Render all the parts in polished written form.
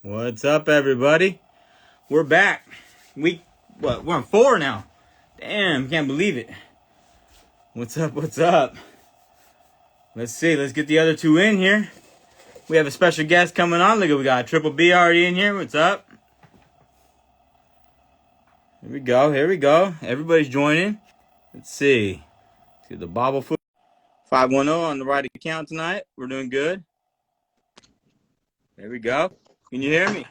What's up, everybody? We're back. We're on 4 now. Damn, can't believe it. What's up? What's up? Let's see. Let's get the other two in here. We have a special guest coming on. Look, we got Triple B already in here. What's up? Here we go. Here we go. Everybody's joining. Let's see. Let's get the Bobble foot. 510 on the right account tonight. We're doing good. There we go. Can you hear me?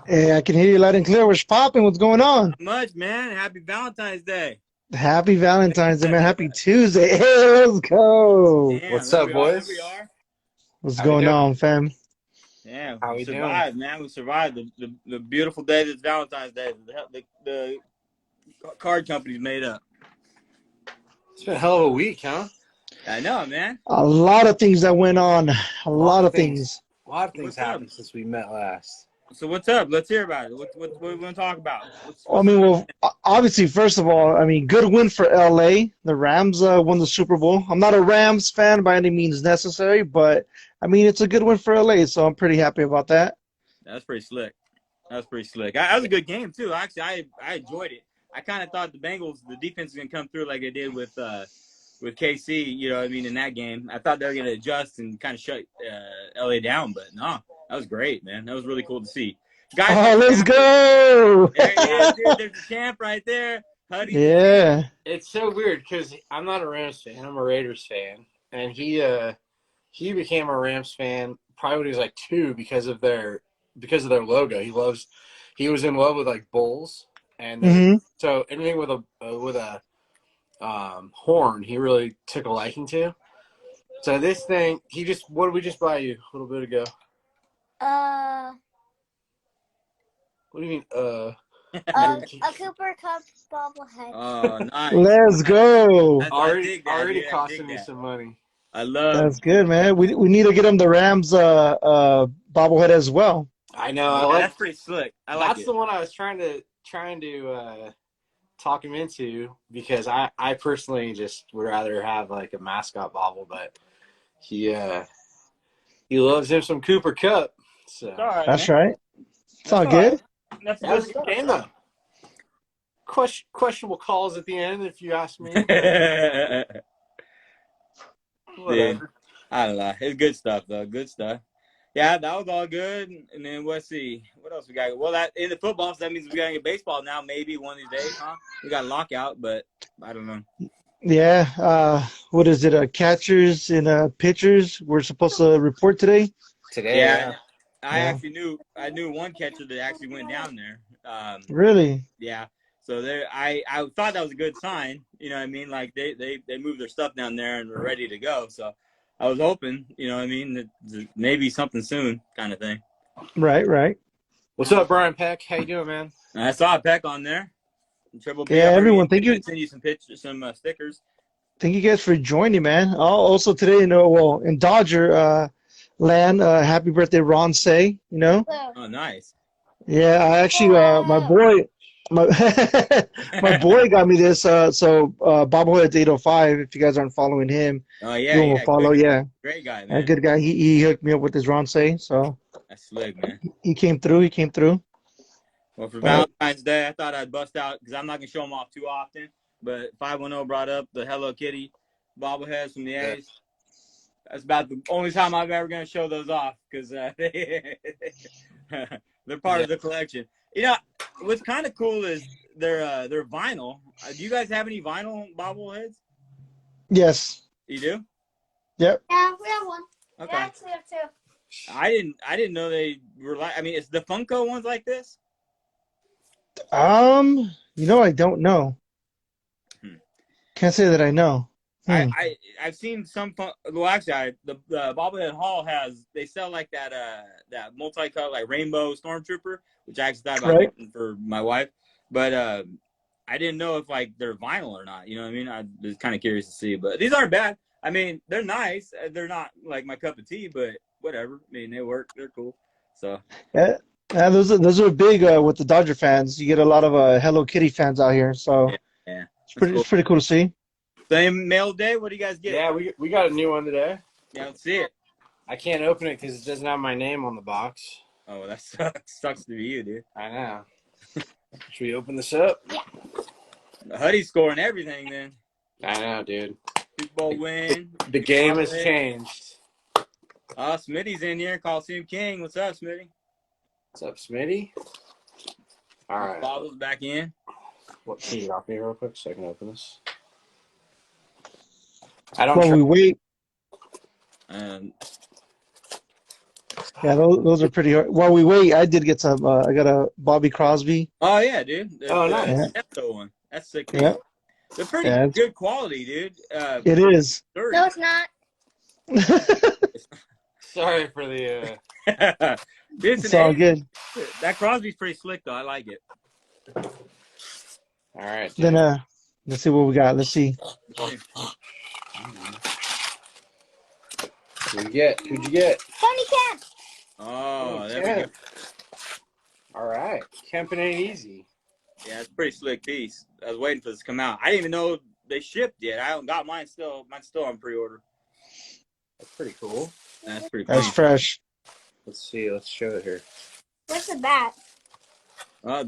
Hey, I can hear you loud and clear. What's popping? What's going on? Not much, man. Happy Valentine's Day. Happy Valentine's Day, man. Happy Tuesday. Hey, let's go. Damn, What's up, boys? Here we are. What's going on, fam? Yeah, How we we survived, doing? man. We survived the beautiful day that's Valentine's Day. The card company's made up. It's been a hell of a week, huh? I know, man. A lot of things that went on. A lot of things. A lot of things What's happened up? since we met last. So what's up? Let's hear about it. What we want to talk about? Obviously, first of all, good win for LA. The Rams won the Super Bowl. I'm not a Rams fan by any means necessary, but it's a good win for LA, so I'm pretty happy about that. That's pretty slick. That was a good game too. Actually, I enjoyed it. I kind of thought the defense was gonna come through like they did with KC. In that game, I thought they were gonna adjust and kind of shut LA down, but no, that was great, man. That was really cool to see. Guys, Let's go! There he is, dude. There's the champ right there. Huddy. Yeah. It's so weird because I'm not a Rams fan. I'm a Raiders fan, and he became a Rams fan probably when he was like 2 because of their logo. He was in love with like bulls, and so anything with a horn, he really took a liking to. So this thing, what did we just buy you a little bit ago? What do you mean, a Cooper Cup bobblehead. Oh, nice. Let's go. Already costing me some money. I love. That's good, man. We need to get him the Rams bobblehead as well. I know. That's pretty slick. That's the one I was trying to talk him into because I personally just would rather have like a mascot bobble, but he loves him some Cooper Cup. So That's right. It's all good. That was a good game though. Questionable calls at the end, if you ask me. Whatever. I don't know. It's good stuff though. Good stuff. Yeah, that was all good. And then let's see. What else we got? Well, that in the football, so that means we gotta get baseball now, maybe one of these days, huh? We got a lockout, but I don't know. Yeah. What is it? Catchers and pitchers. We're supposed to report today. Yeah. I knew one catcher that actually went down there. Really? Yeah. So I thought that was a good sign. You know what I mean? Like they moved their stuff down there and were ready to go. So I was hoping, that maybe something soon kind of thing. Right. What's up, Brian Peck? How you doing, man? I saw Peck on there. Triple B. Yeah, everyone. Thank you. Send you some pictures, some stickers. Thank you guys for joining, man. Also today, in Dodger land, happy birthday, Ron Say. Oh, nice. Yeah, I actually, my boy got me this. So Bobbleheads 805. If you guys aren't following him, yeah, follow. Yeah, great guy, man. A good guy. He hooked me up with his Ron Say. So that's slick, man. He came through. Well, for Valentine's Day, I thought I'd bust out because I'm not gonna show them off too often. But 510 brought up the Hello Kitty bobbleheads from the A's. That's about the only time I'm ever gonna show those off because they're part of the collection. What's kind of cool is they're vinyl. Do you guys have any vinyl bobbleheads? Yes. You do? Yep. Yeah, we have one. Okay. Yeah, actually, we have 2. I didn't know they were like. Is the Funko ones like this? I don't know. Can't say that I know. I've seen some. Well, actually, the Bobblehead Hall they sell like that multicolor like rainbow stormtrooper, which I actually thought about getting for my wife, but I didn't know if like they're vinyl or not. You know what I mean? I was kind of curious to see, but these aren't bad. They're nice. They're not like my cup of tea, but whatever. They work. They're cool. So yeah, those are big with the Dodger fans. You get a lot of Hello Kitty fans out here, so yeah, it's pretty cool to see. Same mail day. What do you guys get? Yeah, we got a new one today. Yeah, let's see it. I can't open it because it doesn't have my name on the box. Oh, that sucks to be you, dude. I know. Should we open this up? Yeah. Huddy's scoring everything then. I know, dude. Super Bowl win. The game has changed. Oh, Smitty's in here. Coliseum King. What's up, Smitty? What's up, Smitty? All right. Bobble's back in. What, can you drop me real quick so I can open this? I don't. While we wait, Um, yeah, those are pretty hard. While we wait, I did get some. I got a Bobby Crosby. oh yeah, dude. Nice. The one. That's sick. Yeah. They're pretty good quality, dude. It is. No, it's not. Sorry for the. It's all good. That Crosby's pretty slick though. I like it. All right. Then let's see what we got. Let's see. Who'd you get? Tony Kemp. Oh, there we go. All right. Kemping ain't easy. Yeah, it's a pretty slick piece. I was waiting for this to come out. I didn't even know they shipped yet. I haven't got mine still. Mine's still on pre-order. That's pretty cool. That's pretty cool. That's fresh. Let's see. Let's show it here. What's the bat?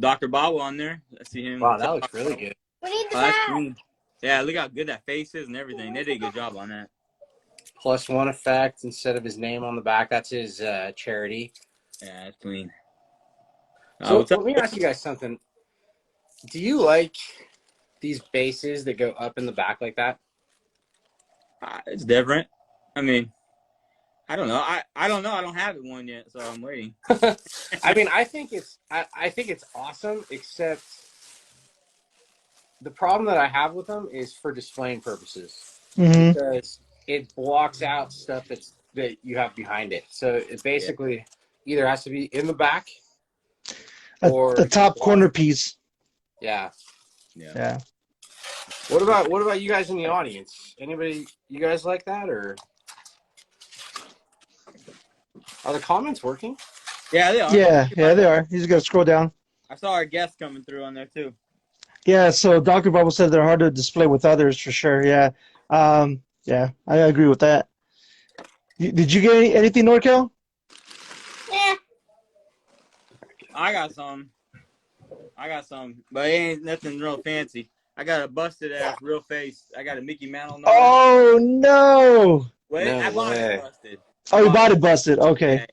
Dr. Bobble on there. I see him. Wow, that looks really good. We need the That's bat. clean. Yeah, look how good that face is and everything. They did a good job on that. +1 effect instead of his name on the back. That's his charity. Yeah, that's clean. So what's up? let me ask you guys something. Do you like these bases that go up in the back like that? It's different. I mean, I don't know. I don't know. I don't have one yet, so I'm waiting. I mean, I think it's awesome, except the problem that I have with them is for displaying purposes. Mm-hmm. Because it blocks out stuff that you have behind it. So it basically either has to be in the back or The top corner piece. Yeah. Yeah. What about you guys in the audience? Anybody, you guys like that, or are the comments working? Yeah, they are. Yeah, they are. You just got to scroll down. I saw our guest coming through on there too. Yeah, so Dr. Bubble said they're hard to display with others for sure. Yeah. Yeah, I agree with that. Did you get anything, NorCal? Yeah. I got some, but it ain't nothing real fancy. I got a busted ass real face. I got a Mickey Mantle number. Oh, no. Wait, No I bought way. it busted. Oh, you bought it busted. Okay.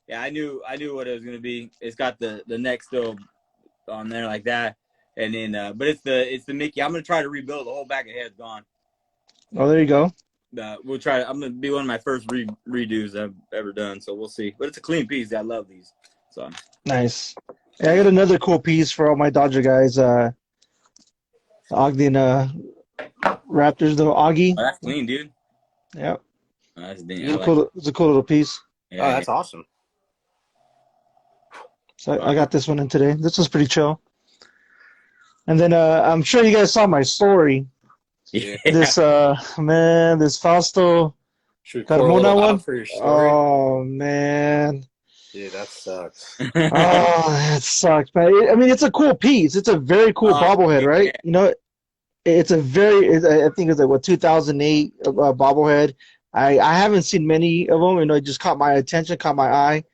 Yeah, I knew what it was gonna be. It's got the neck still on there like that, and then but it's the Mickey. I'm gonna try to rebuild the whole back of head's gone. Oh, there you go. We'll try. I'm gonna be one of my first redos I've ever done. So we'll see. But it's a clean piece. I love these. So Nice. Yeah, I got another cool piece for all my Dodger guys. The Ogden Raptors, the Augie. oh, that's clean, dude. Yep. Oh, that's It's a cool little piece. Yeah, Oh, that's awesome. So I got this one in today. This was pretty chill. And then I'm sure you guys saw my story. yeah. This this Fausto Should we pour a little Carmona out one. for your story? Oh man. Dude, that sucks. Oh, that sucks, man. I mean, it's a cool piece. It's a very cool bobblehead, right? Yeah. You know, it's a very. I think it's like 2008 bobblehead. I haven't seen many of them. You know, it just caught my attention, caught my eye,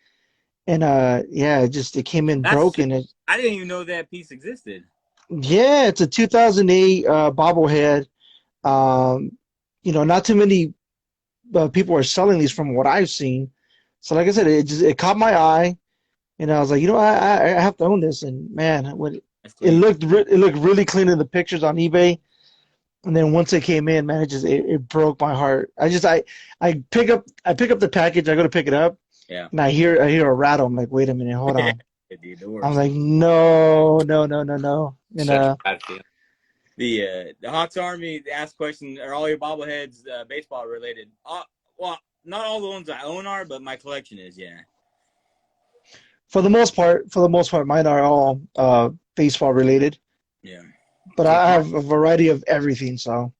and yeah, it came in broken. I didn't even know that piece existed. Yeah, it's a 2008 bobblehead. You know, not too many people are selling these from what I've seen. So, like I said, it caught my eye, and I was like, you know, I have to own this. And man, when it looked really clean in the pictures on eBay, and then once it came in, man, it broke my heart. I pick up the package, I go to pick it up, Yeah. and I hear a rattle. I'm like, wait a minute, hold on. Dude, the worst. I'm like, no. And Such a bad feeling. The Hawks Army asked question: are all your bobbleheads baseball related? Well, not all the ones I own are, but my collection is. Yeah. For the most part, mine are all baseball related. Yeah. But I have a variety of everything. So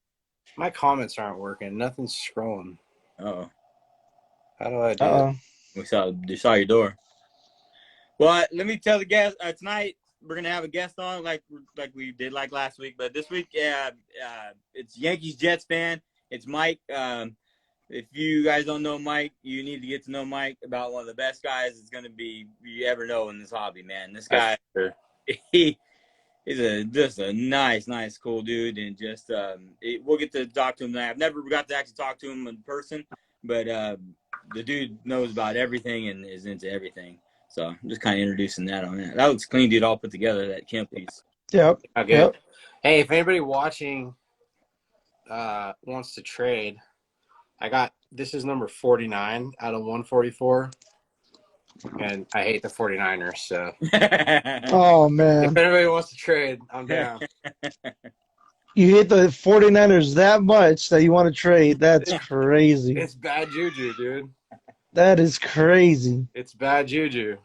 My comments aren't working. Nothing's scrolling. Oh. How do I do that? We saw your door. Well, let me tell the guest tonight we're gonna have a guest on like we did like last week, but this week it's YankeesJetsFan. It's Mike. if you guys don't know Mike, you need to get to know Mike about one of the best guys it's going to be you ever know in this hobby, man. This guy, he is just a nice, cool dude, and just we'll get to talk to him. I've never got to actually talk to him in person, but the dude knows about everything and is into everything. So I'm just kind of introducing that on that. That looks clean, dude, all put together, that Kemp piece. Yep. Okay. Yep. Hey, if anybody watching wants to trade, this is number 49 out of 144. And I hate the 49ers, so. Oh, man. If anybody wants to trade, I'm down. You hate the 49ers that much that you want to trade. That's crazy. It's bad juju, dude. That is crazy. It's bad juju.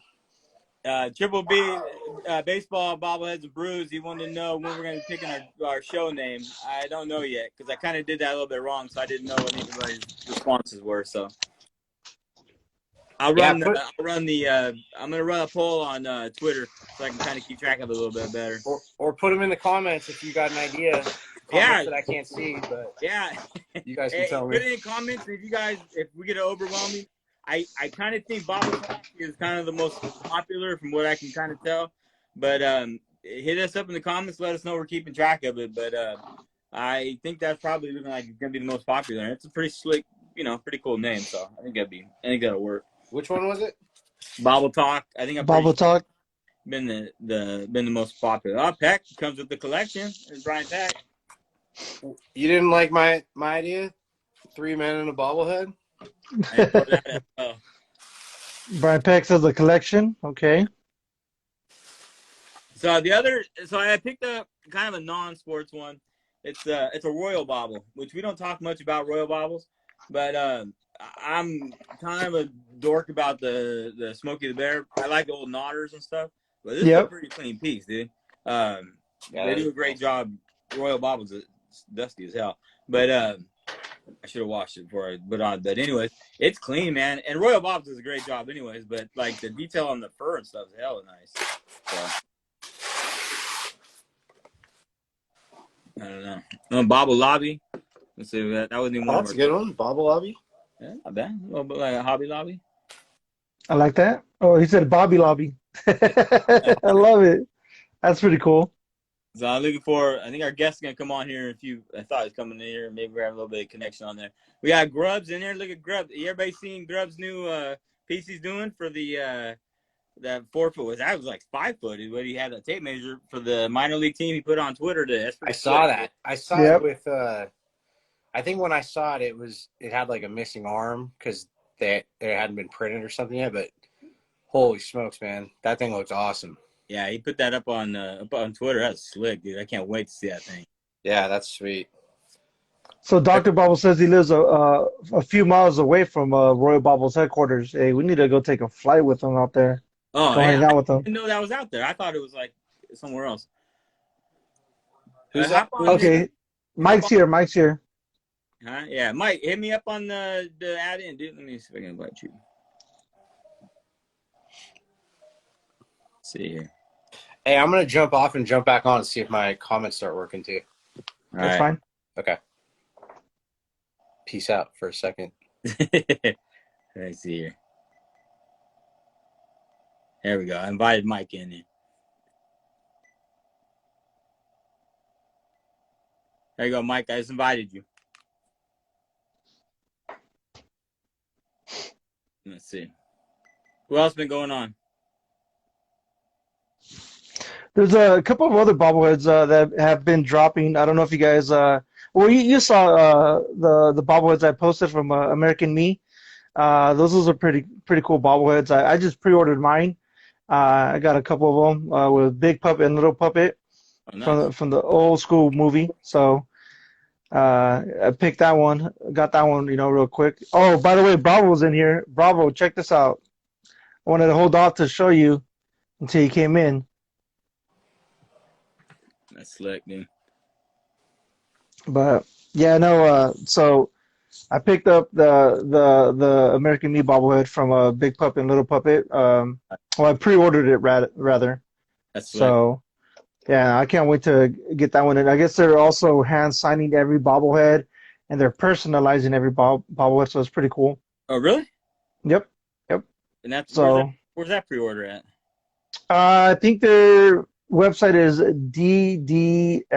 Triple B, baseball, bobbleheads, and brews. He wanted to know when we're going to be picking our show name. I don't know yet because I kind of did that a little bit wrong, so I didn't know what anybody's responses were. So I'm going to run a poll on Twitter so I can kind of keep track of it a little bit better. Or put them in the comments if you got an idea. Comments that I can't see, but yeah, you guys can tell me. Put it in comments if we get overwhelming. I kind of think Bobble is kind of the most popular from what I can kind of tell. But hit us up in the comments. Let us know we're keeping track of it. But I think that's probably looking like it's going to be the most popular. And it's a pretty slick, pretty cool name. So I think that'll work. Which one was it? Bobble Talk. I think Bobble Talk. Been the most popular. Oh, Peck comes with the collection. It's Brian Peck. You didn't like my idea? 3 men in a bobblehead? Brian Peck says the collection. Okay. So I picked up kind of a non-sports one. It's a Royal Bobble, which we don't talk much about Royal Bobbles, but I'm kind of a dork about the Smokey the Bear. I like the old Nodders and stuff, but this is a pretty clean piece, dude. They do a great job. Royal Bobbles is dusty as hell, but I should have washed it before I put on. But anyways, it's clean, man. And Royal Bob's does a great job anyways. But like the detail on the fur and stuff is hella nice. So I don't know. Bobble Lobby. Let's see that wasn't even one. That's a good one. Bobble Lobby. Yeah, not bad. A little bit like a Hobby Lobby. I like that. Oh, he said Bobby Lobby. I love it. That's pretty cool. So I'm looking for, I think our guest's going to come on here I thought he was coming in here. Maybe we're having a little bit of connection on there. We got Grubbs in there. Look at Grubbs. Everybody seen Grubbs' new piece he's doing for the that 4 foot? That was like 5 foot. What he had a tape measure for the minor league team he put on Twitter. I saw that. I saw it with, I think when I saw it, it had like a missing arm because it hadn't been printed or something yet, but holy smokes, man. That thing looks awesome. Yeah, he put that up on Twitter. That's slick, dude. I can't wait to see that thing. Yeah, that's sweet. So Dr. Bobble says he lives a few miles away from Royal Bobble's headquarters. Hey, we need to go take a flight with him out there. Oh, go hang out with him. I didn't know that was out there. I thought it was like somewhere else. Who's that? Okay, Mike's here. Huh? Yeah, Mike, hit me up on the add in, dude. Let me see if I can invite you. Let's see here. Hey, I'm going to jump off and jump back on and see if my comments start working too. That's fine. Okay. Peace out for a second. Let's see here. There we go. I invited Mike in here. There you go, Mike. I just invited you. Let's see. Who else been going on? There's a couple of other bobbleheads that have been dropping. I don't know if you guys you saw the bobbleheads I posted from American Me. Those are pretty cool bobbleheads. I just pre-ordered mine. I got a couple of them with Big Puppet and Little Puppet from the old school movie. So I picked that one. Got that one, real quick. Oh, by the way, Bravo's in here. Bravo, check this out. I wanted to hold off to show you until you came in. That's slick, dude. But yeah, no. So I picked up the American Me bobblehead from Big Puppet and Little Puppet. Well, I pre-ordered it rather. That's slick. So yeah, I can't wait to get that one in. I guess they're also hand signing every bobblehead, and they're personalizing every bobblehead, so it's pretty cool. Oh, really? Yep, yep. And that's So where's that pre-order at? I think their website is ddlp.com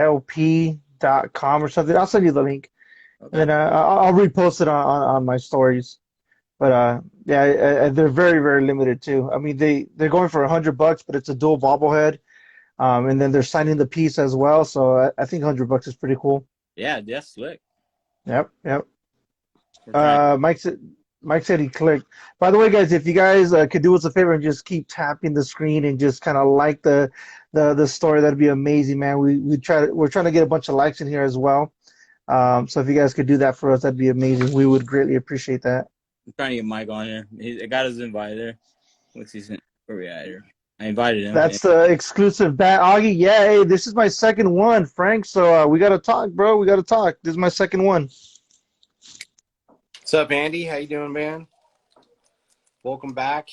or something. I'll send you the link, Okay. and then I'll repost it on my stories. But yeah, they're very, very limited too. I mean, they're going for $100, but it's a dual bobblehead, and then they're signing the piece as well. So I think $100 is pretty cool. Yeah, that's slick. Yep, yep. We're trying. Mike said he clicked. By the way, guys, if you guys could do us a favor and just keep tapping the screen and just kind of like the story, that'd be amazing, man. We're trying to get a bunch of likes in here as well. So if you guys could do that for us, that'd be amazing. We would greatly appreciate that. I'm trying to get Mike on here. I got his invite there. What's his? Where we at here? I invited him. That's the exclusive bat, Augie. Yeah, hey, this is my second one, Frank. So we gotta talk, bro. We gotta talk. This is my second one. What's up, Andy? How you doing, man? Welcome back.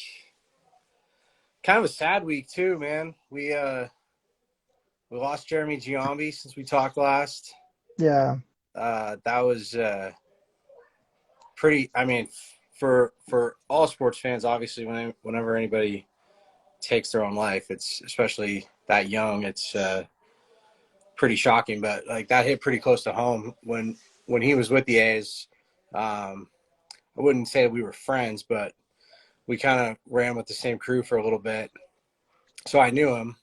Kind of a sad week too, man. We lost Jeremy Giambi since we talked last. Yeah. That was pretty. I mean, for all sports fans, obviously, whenever anybody takes their own life, it's especially that young, it's pretty shocking. But like that hit pretty close to home when he was with the A's. I wouldn't say we were friends, but we kind of ran with the same crew for a little bit, so I knew him.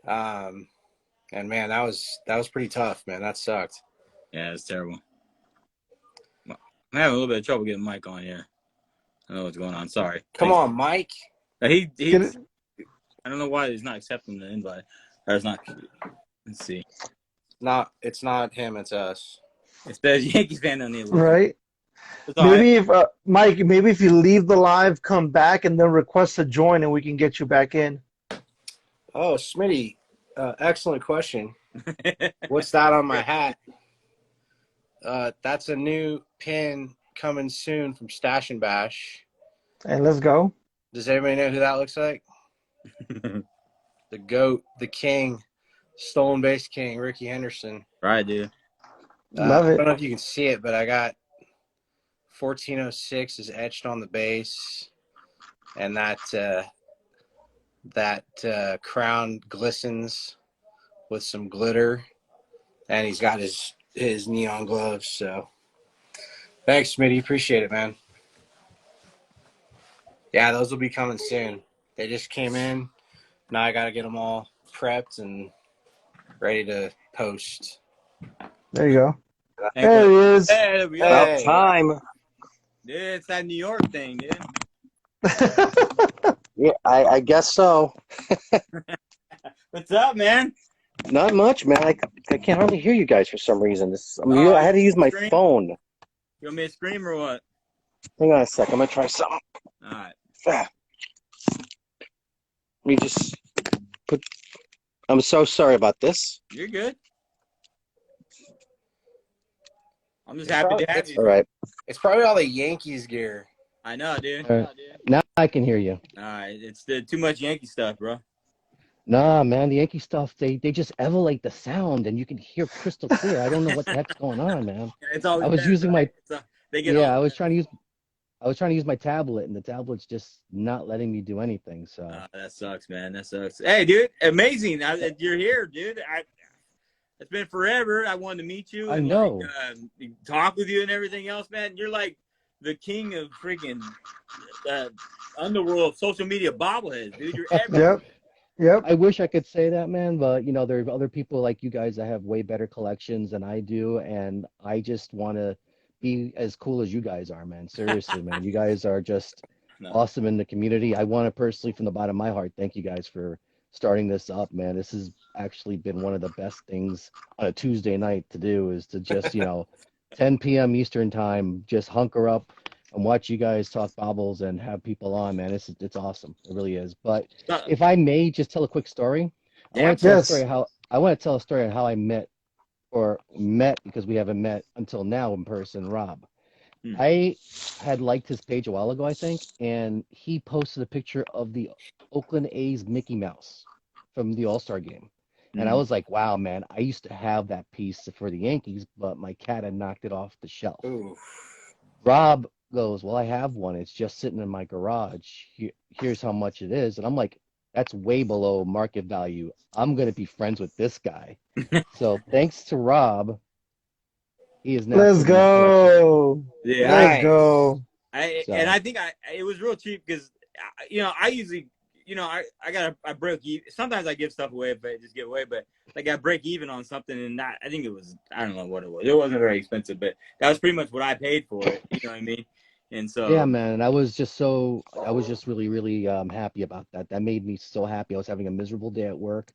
And man, that was pretty tough, man. That sucked. Yeah, it's terrible. I'm having a little bit of trouble getting Mike on here. I don't know what's going on. Sorry. Come on, Mike. He's I don't know why he's not accepting the invite. Or it's not. Let's see. It's not him. It's us. It says Yankees fan on the invite. Right. Maybe if Mike, maybe if you leave the live, come back, and then request to join, and we can get you back in. Oh, Smitty, excellent question. What's that on my hat? That's a new pin coming soon from Stash and Bash. And let's go. Does anybody know who that looks like? The GOAT, the king, stolen base king, Ricky Henderson. Right, dude. Love it. I don't know if you can see it, but I got 1406 is etched on the base, and that crown glistens with some glitter, and he's got his neon gloves. So thanks, Smitty. Appreciate it, man. Yeah, those will be coming soon. They just came in. Now I got to get them all prepped and ready to post. There you go. There he is. Hey, About time. Dude, it's that New York thing, dude. Yeah, I guess so. What's up, man? Not much, man. I can't hardly hear you guys for some reason. I had to use my phone. You want me to scream or what? Hang on a sec. I'm going to try something. All right. Let me just put... I'm so sorry about this. You're good. I'm just happy to have you. All right. It's probably all the Yankees gear. I know, dude. Now I can hear you. All right. It's too much Yankee stuff, bro. Nah, man, the Yankee stuff, they just elevate the sound and you can hear crystal clear. I don't know what the heck's going on, man. It's always I was using my they get I was trying to use my tablet and the tablet's just not letting me do anything. So that sucks, man. That sucks. Hey, dude, amazing. You're here, dude. It's been forever. I wanted to meet you. I know. Talk with you and everything else, man. You're like the king of freaking underworld of social media bobbleheads, dude. You're everywhere. Yep. I wish I could say that, man, but you know, there are other people like you guys that have way better collections than I do, and I just want to be as cool as you guys are, man. Seriously, man. You guys are just awesome in the community. I want to personally, from the bottom of my heart, thank you guys for starting this up, man. This has actually been one of the best things on a Tuesday night to do, is to just, 10 p.m. Eastern time, just hunker up and watch you guys talk bobbles and have people on, man. It's awesome. It really is. But if I may just tell a quick story, I want to tell a story on how I met because we haven't met until now in person, Rob. I had liked his page a while ago, I think, and he posted a picture of the Oakland A's Mickey Mouse from the All-Star game. And I was like, wow, man, I used to have that piece for the Yankees, but my cat had knocked it off the shelf. Ooh. Rob goes, well, I have one. It's just sitting in my garage. Here's how much it is. And I'm like, that's way below market value. I'm going to be friends with this guy. So thanks to Rob, he is now. Let's go. Yeah, Let's go. And I think it was real cheap because, I usually, I break even. Sometimes I give stuff away if I just give away, but like I break even on something, and I think it was, I don't know what it was. It wasn't very expensive, but that was pretty much what I paid for it. You know what I mean? And so yeah, man, and I was just really, really happy about that. That made me so happy. I was having a miserable day at work.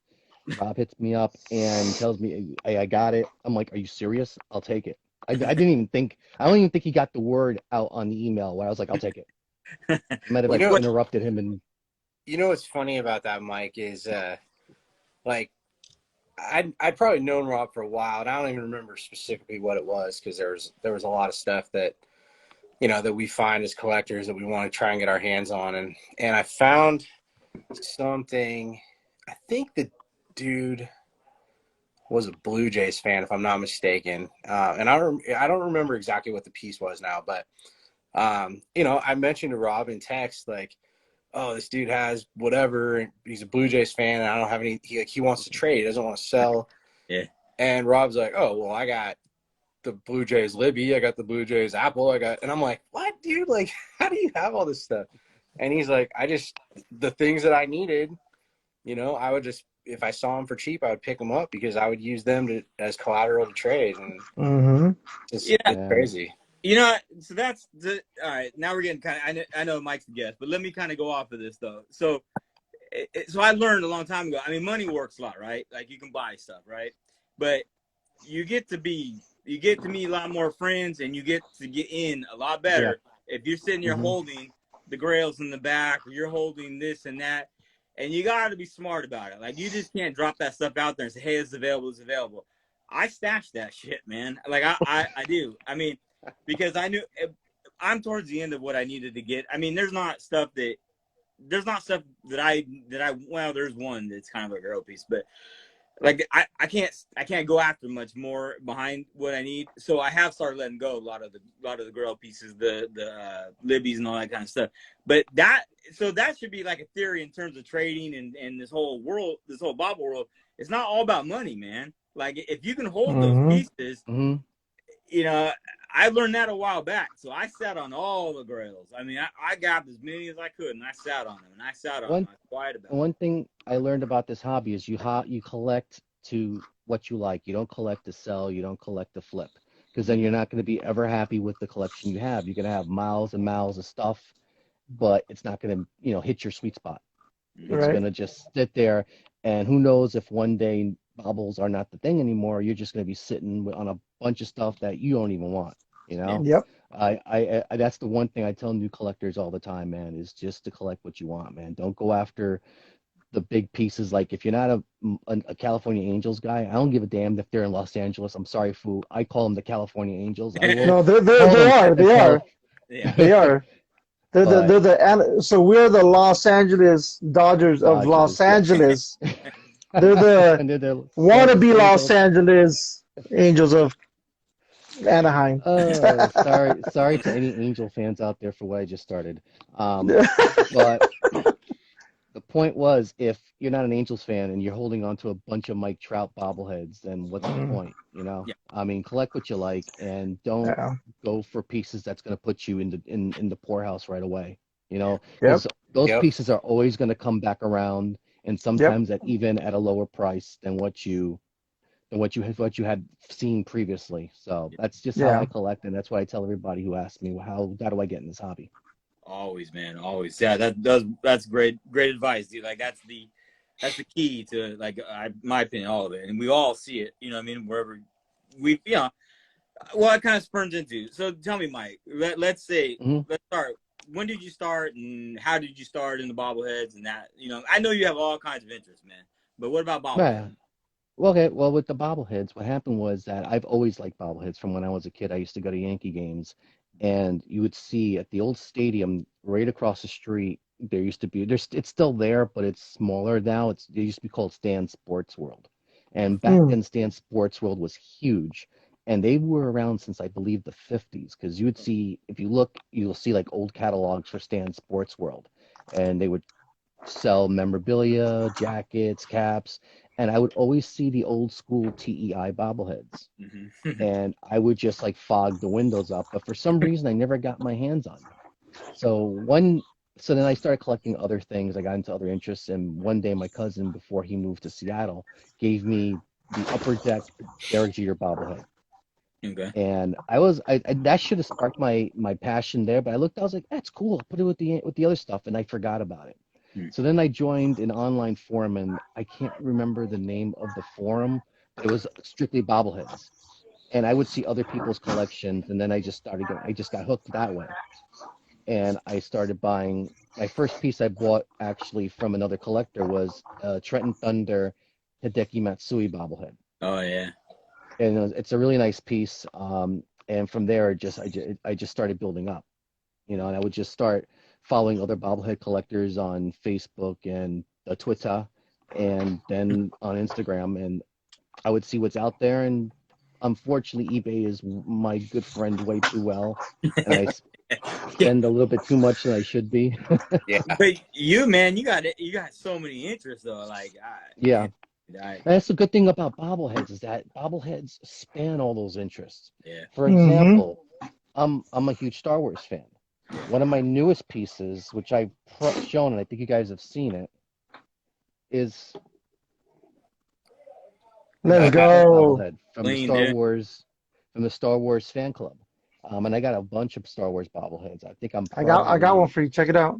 Rob hits me up and tells me, I got it. I'm like, are you serious? I'll take it. I don't even think he got the word out on the email where I was like, I'll take it. I might have interrupted him. And you know what's funny about that, Mike, is like I'd probably known Rob for a while, and I don't even remember specifically what it was because there was a lot of stuff that that we find as collectors that we want to try and get our hands on, and I found something. I think the dude was a Blue Jays fan, if I'm not mistaken, and I don't remember exactly what the piece was now, but I mentioned to Rob in text like, oh, this dude has whatever, and he's a Blue Jays fan, and I don't have any. He wants to trade, he doesn't want to sell. Yeah. And Rob's like, oh, well, I got the Blue Jays Libby, I got the Blue Jays Apple, and I'm like, what, dude? Like, how do you have all this stuff? And he's like, the things that I needed, I would just, if I saw them for cheap, I would pick them up because I would use them as collateral to trade. And it's crazy. So that's all right. Now we're getting kind of, I know Mike's the guest, but let me kind of go off of this though. So I learned a long time ago. I mean, money works a lot, right? Like you can buy stuff, right? But you get to meet a lot more friends, and you get to get in a lot better if you're sitting here holding the grails in the back, or you're holding this and that, and you got to be smart about it. Like you just can't drop that stuff out there and say, "Hey, it's available, it's available." I stashed that shit, man. Like I do. I mean, because I knew I'm towards the end of what I needed to get. I mean, there's not stuff that I well, there's one that's kind of a girl piece, but like I can't go after much more behind what I need. So I have started letting go a lot of the girl pieces, the Libbies and all that kind of stuff. But that should be like a theory in terms of trading and this whole bobble world. It's not all about money, man. Like if you can hold those pieces, I learned that a while back. So I sat on all the grails. I mean, I got as many as I could, and I sat on them, and I sat on them. I was quiet about it. One thing I learned about this hobby is you collect to what you like. You don't collect to sell. You don't collect to flip, because then you're not going to be ever happy with the collection you have. You're going to have miles and miles of stuff, but it's not going to hit your sweet spot. It's going to just sit there, and who knows if one day bobbles are not the thing anymore. You're just going to be sitting on a bunch of stuff that you don't even want. Yep. I that's the one thing I tell new collectors all the time, man, is just to collect what you want, man. Don't go after the big pieces. Like if you're not a California Angels guy, I don't give a damn if they're in Los Angeles. I'm sorry, Fu. I call them the California Angels. No, they are. Yeah. They are. So we're the Los Angeles Dodgers of Los Angeles. They're the wannabe Los Angeles Angels of Anaheim. Sorry to any Angel fans out there for what I just started. But the point was, if you're not an Angels fan and you're holding on to a bunch of Mike Trout bobbleheads, then what's the point? I mean, collect what you like and don't go for pieces that's going to put you in the poorhouse right away. Those pieces are always going to come back around, and sometimes even at a lower price than what you had seen previously. So that's just how I collect, and that's why I tell everybody who asks me, how do I get in this hobby? Always, man, always. Yeah, that's great advice, dude. Like that's the key to, like, my opinion, all of it, and we all see it. You know what I mean? Wherever we, well, it kind of spurns into. So tell me, Mike. Let's say let's start. When did you start, and how did you start in the bobbleheads and that? I know you have all kinds of interests, man. But what about bobbleheads? Well, with the bobbleheads, what happened was that I've always liked bobbleheads from when I was a kid. I used to go to Yankee games, and you would see at the old stadium right across the street, there used to be, it's still there, but it's smaller now. It used to be called Stan Sports World. And back then, Stan Sports World was huge. And they were around since, I believe, the 50s. Because you would see, if you look, you'll see like old catalogs for Stan Sports World. And they would sell memorabilia, jackets, caps. And I would always see the old school TEI bobbleheads. And I would just like fog the windows up. But for some reason, I never got my hands on them. So then I started collecting other things. I got into other interests, and one day my cousin, before he moved to Seattle, gave me the Upper Deck Derek Jeter bobblehead. Okay. And that should have sparked my passion there. But I looked, I was like, that's cool. I'll put it with the other stuff, and I forgot about it. So then I joined an online forum, and I can't remember the name of the forum, but it was strictly bobbleheads. And I would see other people's collections, and then I just got hooked that way. And I started buying. My first piece I bought actually from another collector was Trenton Thunder Hideki Matsui bobblehead. Oh yeah. And it's a really nice piece. And from there, I just started building up, and I would just start following other bobblehead collectors on Facebook and Twitter, and then on Instagram, and I would see what's out there. And unfortunately, eBay is my good friend way too well, and I spend a little bit too much than I should be. Yeah, but you got so many interests though. Yeah. That's the good thing about bobbleheads is that bobbleheads span all those interests. Yeah. For example, I'm a huge Star Wars fan. One of my newest pieces, which I've shown, and I think you guys have seen it, is Let's go bobblehead from the Star Wars fan club. And I got a bunch of Star Wars bobbleheads. I got one for you. Check it out.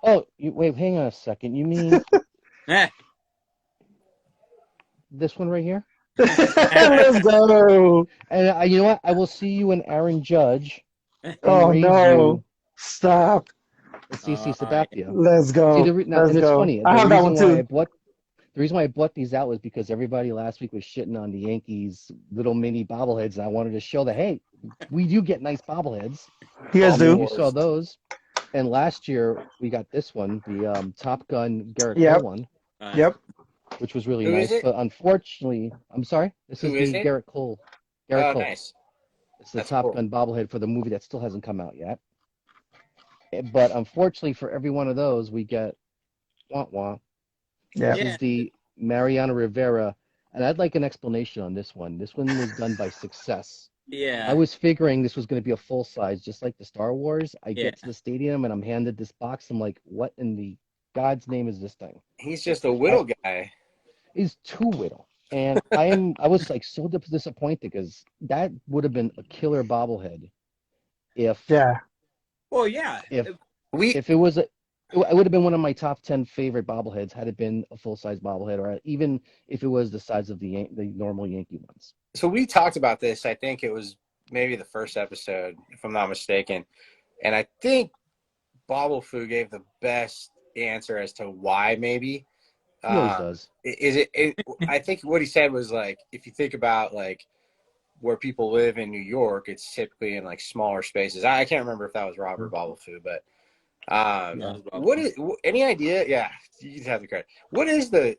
Oh, wait, hang on a second. You mean this one right here? Let's go. And you know what? I will see you and Aaron Judge. Oh no! Stop. CC Sabathia. Let's go. See, Let's it's go. funny. I have that one too. The reason why I bought these out was because everybody last week was shitting on the Yankees little mini bobbleheads, and I wanted to show that, hey, we do get nice bobbleheads. You guys do. You saw those. And last year we got this one, the Top Gun Garrett Cole one. Yep. Which was really nice. But unfortunately, I'm sorry. This is the Garrett Cole. Garrett Cole. Nice. It's the Top Gun bobblehead for the movie that still hasn't come out yet. But unfortunately, for every one of those, we get wah-wah. Yeah. This is the Mariano Rivera. And I'd like an explanation on this one. This one was done by Success. Yeah. I was figuring this was going to be a full size, just like the Star Wars. I get to the stadium, and I'm handed this box. I'm like, what in the God's name is this thing? He's just a whittle guy. He's too whittle. And I was like so disappointed because that would have been a killer bobblehead if if it was it would have been one of my top 10 favorite bobbleheads had it been a full size bobblehead, or even if it was the size of the normal Yankee ones. So we talked about this. I think it was maybe the first episode, if I'm not mistaken, and I think Bobble gave the best answer as to why maybe. He always does. I think what he said was like, if you think about like where people live in New York, it's typically in like smaller spaces. I can't remember if that was Robert Bobblefoo, but what is any idea? Yeah, you have the credit. What is the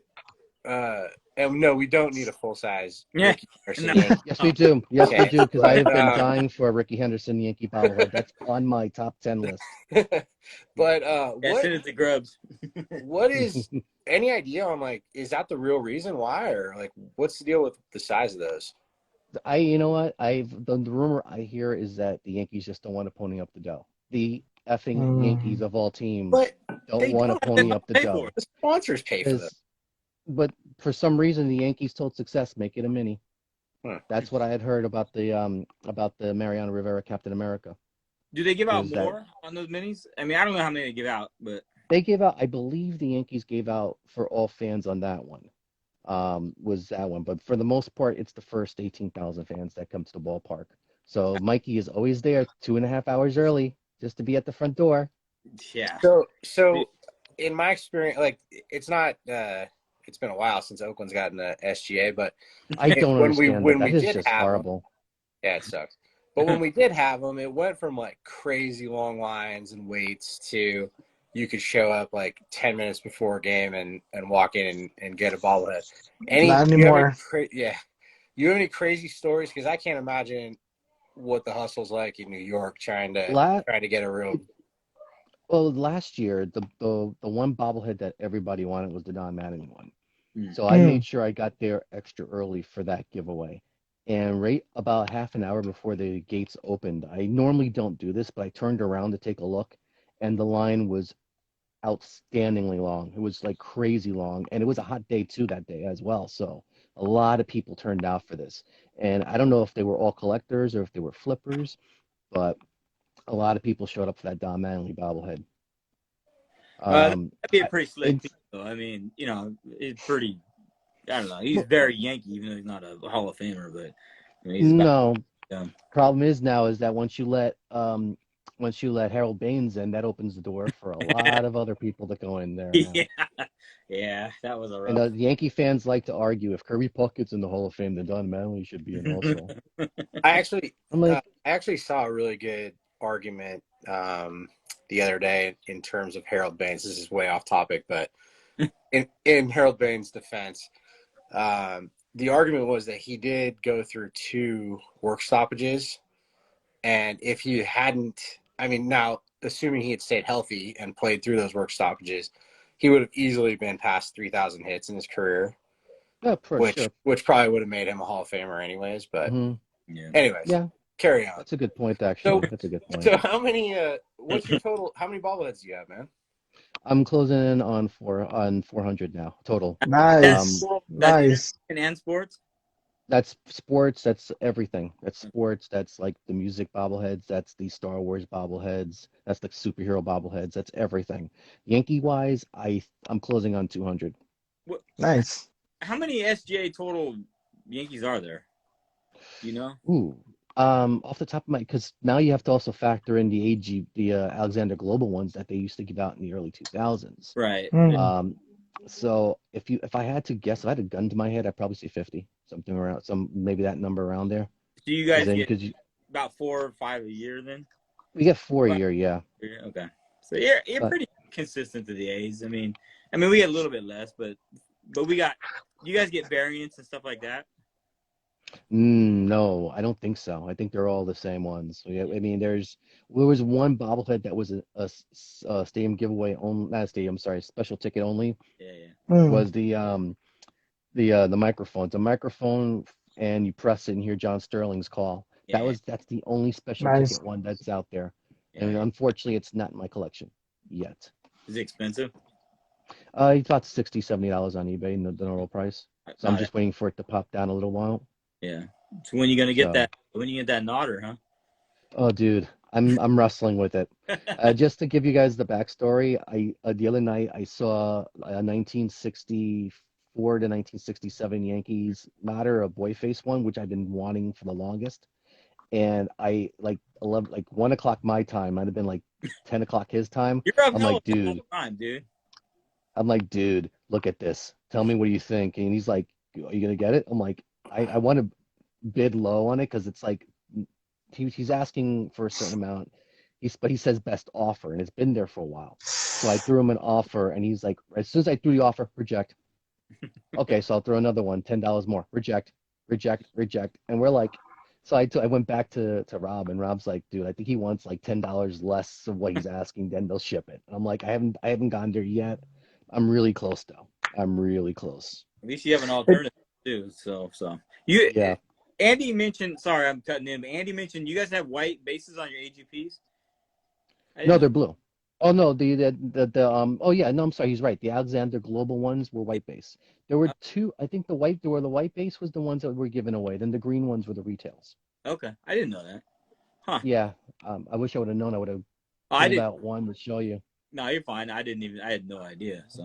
and no, we don't need a full size. Yeah. Yes, we do. Yes, we do, because I have been dying for a Ricky Henderson Yankee bobblehead. That's on my top 10 list. But send it to Grubs. What is any idea on like, is that the real reason why, or like what's the deal with the size of those? You know what? The rumor I hear is that the Yankees just don't want to pony up the dough. The effing Yankees of all teams don't want to pony up the dough. The sponsors pay for this. But for some reason, the Yankees told Success, make it a mini. That's what I had heard about the Mariano Rivera Captain America. Do they give out more on those minis? I mean, I don't know how many they give out, but they gave out. I believe the Yankees gave out for all fans on that one. Was that one? But for the most part, it's the first 18,000 fans that come to the ballpark. So Mikey is always there 2.5 hours early just to be at the front door. Yeah. So in my experience, like it's not. It's been a while since Oakland's gotten the SGA, but I don't understand when that. we That is did just have horrible. Them, yeah, it sucks. But when we did have them, it went from like crazy long lines and waits to you could show up like 10 minutes before a game and walk in and get a bobblehead. Not Do you have any anymore. you have any crazy stories? Because I can't imagine what the hustle's like in New York trying to get a room. Well, last year the one bobblehead that everybody wanted was the Don Mattingly one. So I made sure I got there extra early for that giveaway. And right about half an hour before the gates opened, I normally don't do this, but I turned around to take a look, and the line was outstandingly long. It was like crazy long, and it was a hot day too that day as well. So a lot of people turned out for this. And I don't know if they were all collectors or if they were flippers, but a lot of people showed up for that Don Mattingly bobblehead. That'd be a pretty slick team, though. I mean, you know, it's pretty. I don't know. He's very Yankee, even though he's not a Hall of Famer. But I mean, he's problem is now is that once you let Harold Baines in, that opens the door for a lot of other people to go in there. Yeah, that was a rough. And the Yankee fans like to argue if Kirby Puckett's in the Hall of Fame, then Don Mattingly should be in also. I actually saw a really good argument the other day in terms of Harold Baines. This is way off topic, but in Harold Baines' defense, the argument was that he did go through 2 work stoppages, and if he hadn't, I mean, now assuming he had stayed healthy and played through those work stoppages, he would have easily been past 3,000 hits in his career, which probably would have made him a Hall of Famer anyways. But anyways, carry on. That's a good point, actually. That's a good point. So how many? What's your total? How many bobbleheads do you have, man? I'm closing in on 400 now total. Nice, nice. And sports. That's sports. That's everything. That's sports. That's like the music bobbleheads. That's the Star Wars bobbleheads. That's the superhero bobbleheads. That's everything. Yankee wise, I'm closing on 200. Nice. How many SGA total Yankees are there? Do you know? Ooh. Off the top of my, because now you have to also factor in the Alexander Global ones that they used to give out in the early 2000s. Right. So if I had to guess, if I had a gun to my head, I'd probably say 50, something around, maybe that number around there. Do you guys get about 4 or 5 a year then? We get 4 a year, yeah. Okay. So you're pretty consistent to the A's. I mean, we get a little bit less, but we got. You guys get variants and stuff like that? No, I don't think so. I think they're all the same ones. I mean, there was one bobblehead that was a stadium giveaway only, not a stadium, sorry, special ticket only. Was the microphone. The microphone, and you press it and hear John Sterling's call. That's the only special ticket one that's out there. And unfortunately, it's not in my collection yet. Is it expensive? It's about $60-$70 on eBay, the normal price. So I'm just waiting for it to pop down a little while. Yeah. So when you gonna get that? When you get that nodder, huh? Oh, dude, I'm wrestling with it. Just to give you guys the backstory, the other night I saw a 1964 to 1967 Yankees nodder, a boy face one, which I've been wanting for the longest. And I like 1 o'clock my time, might have been like 10 o'clock his time. I'm like, dude. I'm like, dude, look at this. Tell me what you think. And he's like, are you gonna get it? I'm like, I want to bid low on it because it's like he's asking for a certain amount. But he says best offer, and it's been there for a while. So I threw him an offer, and he's like, as soon as I threw the offer, reject. Okay, so I'll throw another one, $10 more, reject. And we're like, so I went back to Rob, and Rob's like, dude, I think he wants like $10 less of what he's asking, then they'll ship it. And I'm like, I haven't gone there yet. I'm really close though. I'm really close. At least you have an alternative too. So Andy mentioned. Sorry, I'm cutting in. But Andy mentioned you guys have white bases on your AGPs. No, they're blue. Oh no, oh yeah, no, I'm sorry, he's right. The Alexander Global ones were white base. There were 2. I think the white base was the ones that were given away. Then the green ones were the retails. Okay, I didn't know that. Huh? Yeah. I wish I would have known. I would have pulled out one to show you. No, you're fine. I had no idea. So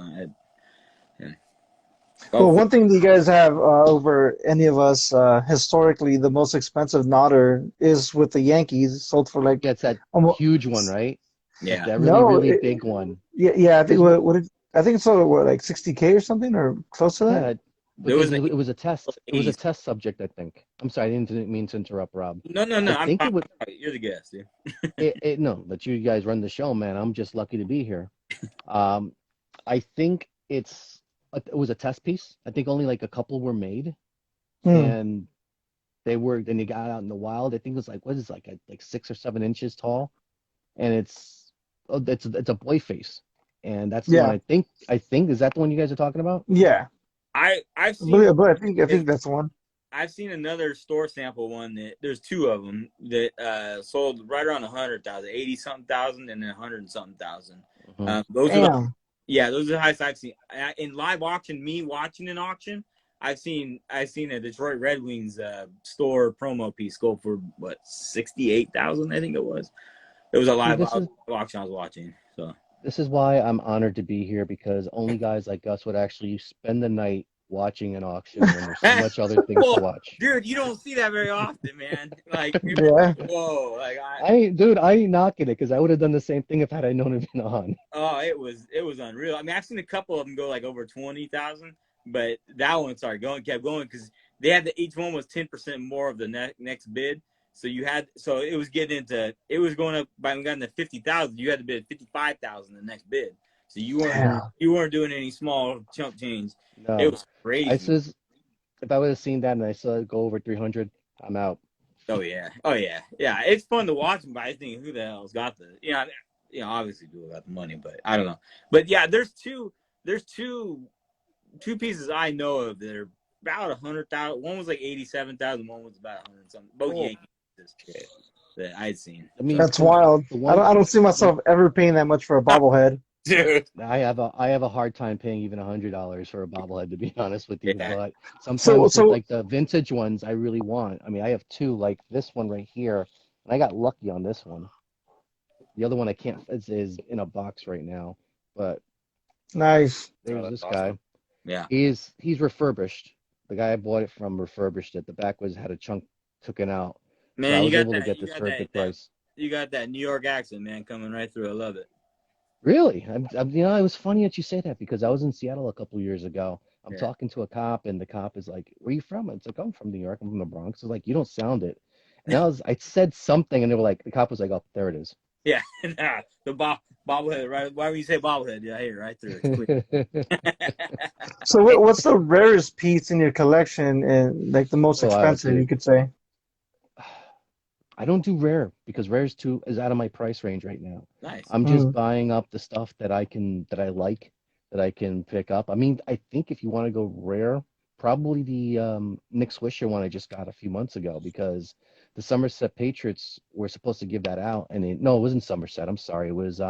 Well, one thing that you guys have over any of us, historically, the most expensive nodder is with the Yankees. Sold for like that's that huge one, right? Yeah, that really big one. Yeah. I think I think it's sold like $60K or something, or close to that. because like it was a test. It was a 80s. test subject, I think. I'm sorry, I didn't mean to interrupt, Rob. No, I I'm think it talking would. about you're the guest, dude. No, but you guys run the show, man. I'm just lucky to be here. Um, I think it was a test piece. I think only like a couple were made, Hmm. and then they got out in the wild. I think it was like, what is it, like 6 or 7 inches tall, and it's a boy face, and that's the one Yeah. I think is that the one you guys are talking about? Yeah. I've seen But I think that's the one. I've seen another store sample one that there's two of them that sold right around 100,000, 80 something thousand, and then 100 and something thousand. Mhm. Those are Damn. those are the highest I've seen. In live auction, me watching an auction, I've seen a Detroit Red Wings store promo piece go for what 68,000, I think it was. It was a See, live auction I was watching. So this is why I'm honored to be here, because only guys like us would actually spend the night watching an auction when there's so much other things to watch. Dude, you don't see that very often, man. Like, Yeah. whoa, like I ain't knocking it, because I would have done the same thing if had I known it been on. oh, it was unreal. I mean, I've seen a couple of them go like over 20,000, but that one kept going because they had each one was 10% more of the next bid. So it was going up by when we got into 50,000. You had to bid 55,000 the next bid. So you weren't doing any small chump change. No. It was crazy. If I would have seen that and I saw it go over 300, I'm out. Oh yeah. It's fun to watch them, but I think who the hell's got obviously people got the money, but I don't know. But yeah, there's two pieces I know of that are about 100,000. One was like 87,000. One was about 100 something. Both Yankees that I'd seen. I mean, That's wild. I don't see myself ever paying that much for a bobblehead. Dude. I have a hard time paying even $100 for a bobblehead, to be honest with you. Yeah. But sometimes So- with, like the vintage ones, I really want. I mean, I have two, like this one right here, and I got lucky on this one. The other one I can't is in a box right now. But Nice. there's this awesome. guy. Yeah. He's refurbished. The guy I bought it from refurbished it. The back had a chunk taken out. Man, so I you was got able that, to get this for a good price. You got that New York accent, man, coming right through. I love it. Really? It was funny that you say that, because I was in Seattle a couple years ago. I'm Yeah. talking to a cop, and the cop is like, "Where are you from?" It's like, "I'm from New York. I'm from the Bronx." It's like, "You don't sound it." And I said something, and they were like, the cop was like, "Oh, there it is." Yeah, the bobblehead, right? Why would you say bobblehead? Yeah, I hear it right through. It's clear. So what's the rarest piece in your collection and like the most expensive, you could say? I don't do rare, because rare is out of my price range right now. Nice. I'm just buying up the stuff that I like, that I can pick up. I mean, I think if you want to go rare, probably the Nick Swisher one I just got a few months ago, because the Somerset Patriots were supposed to give that out, and it wasn't Somerset. I'm sorry, it was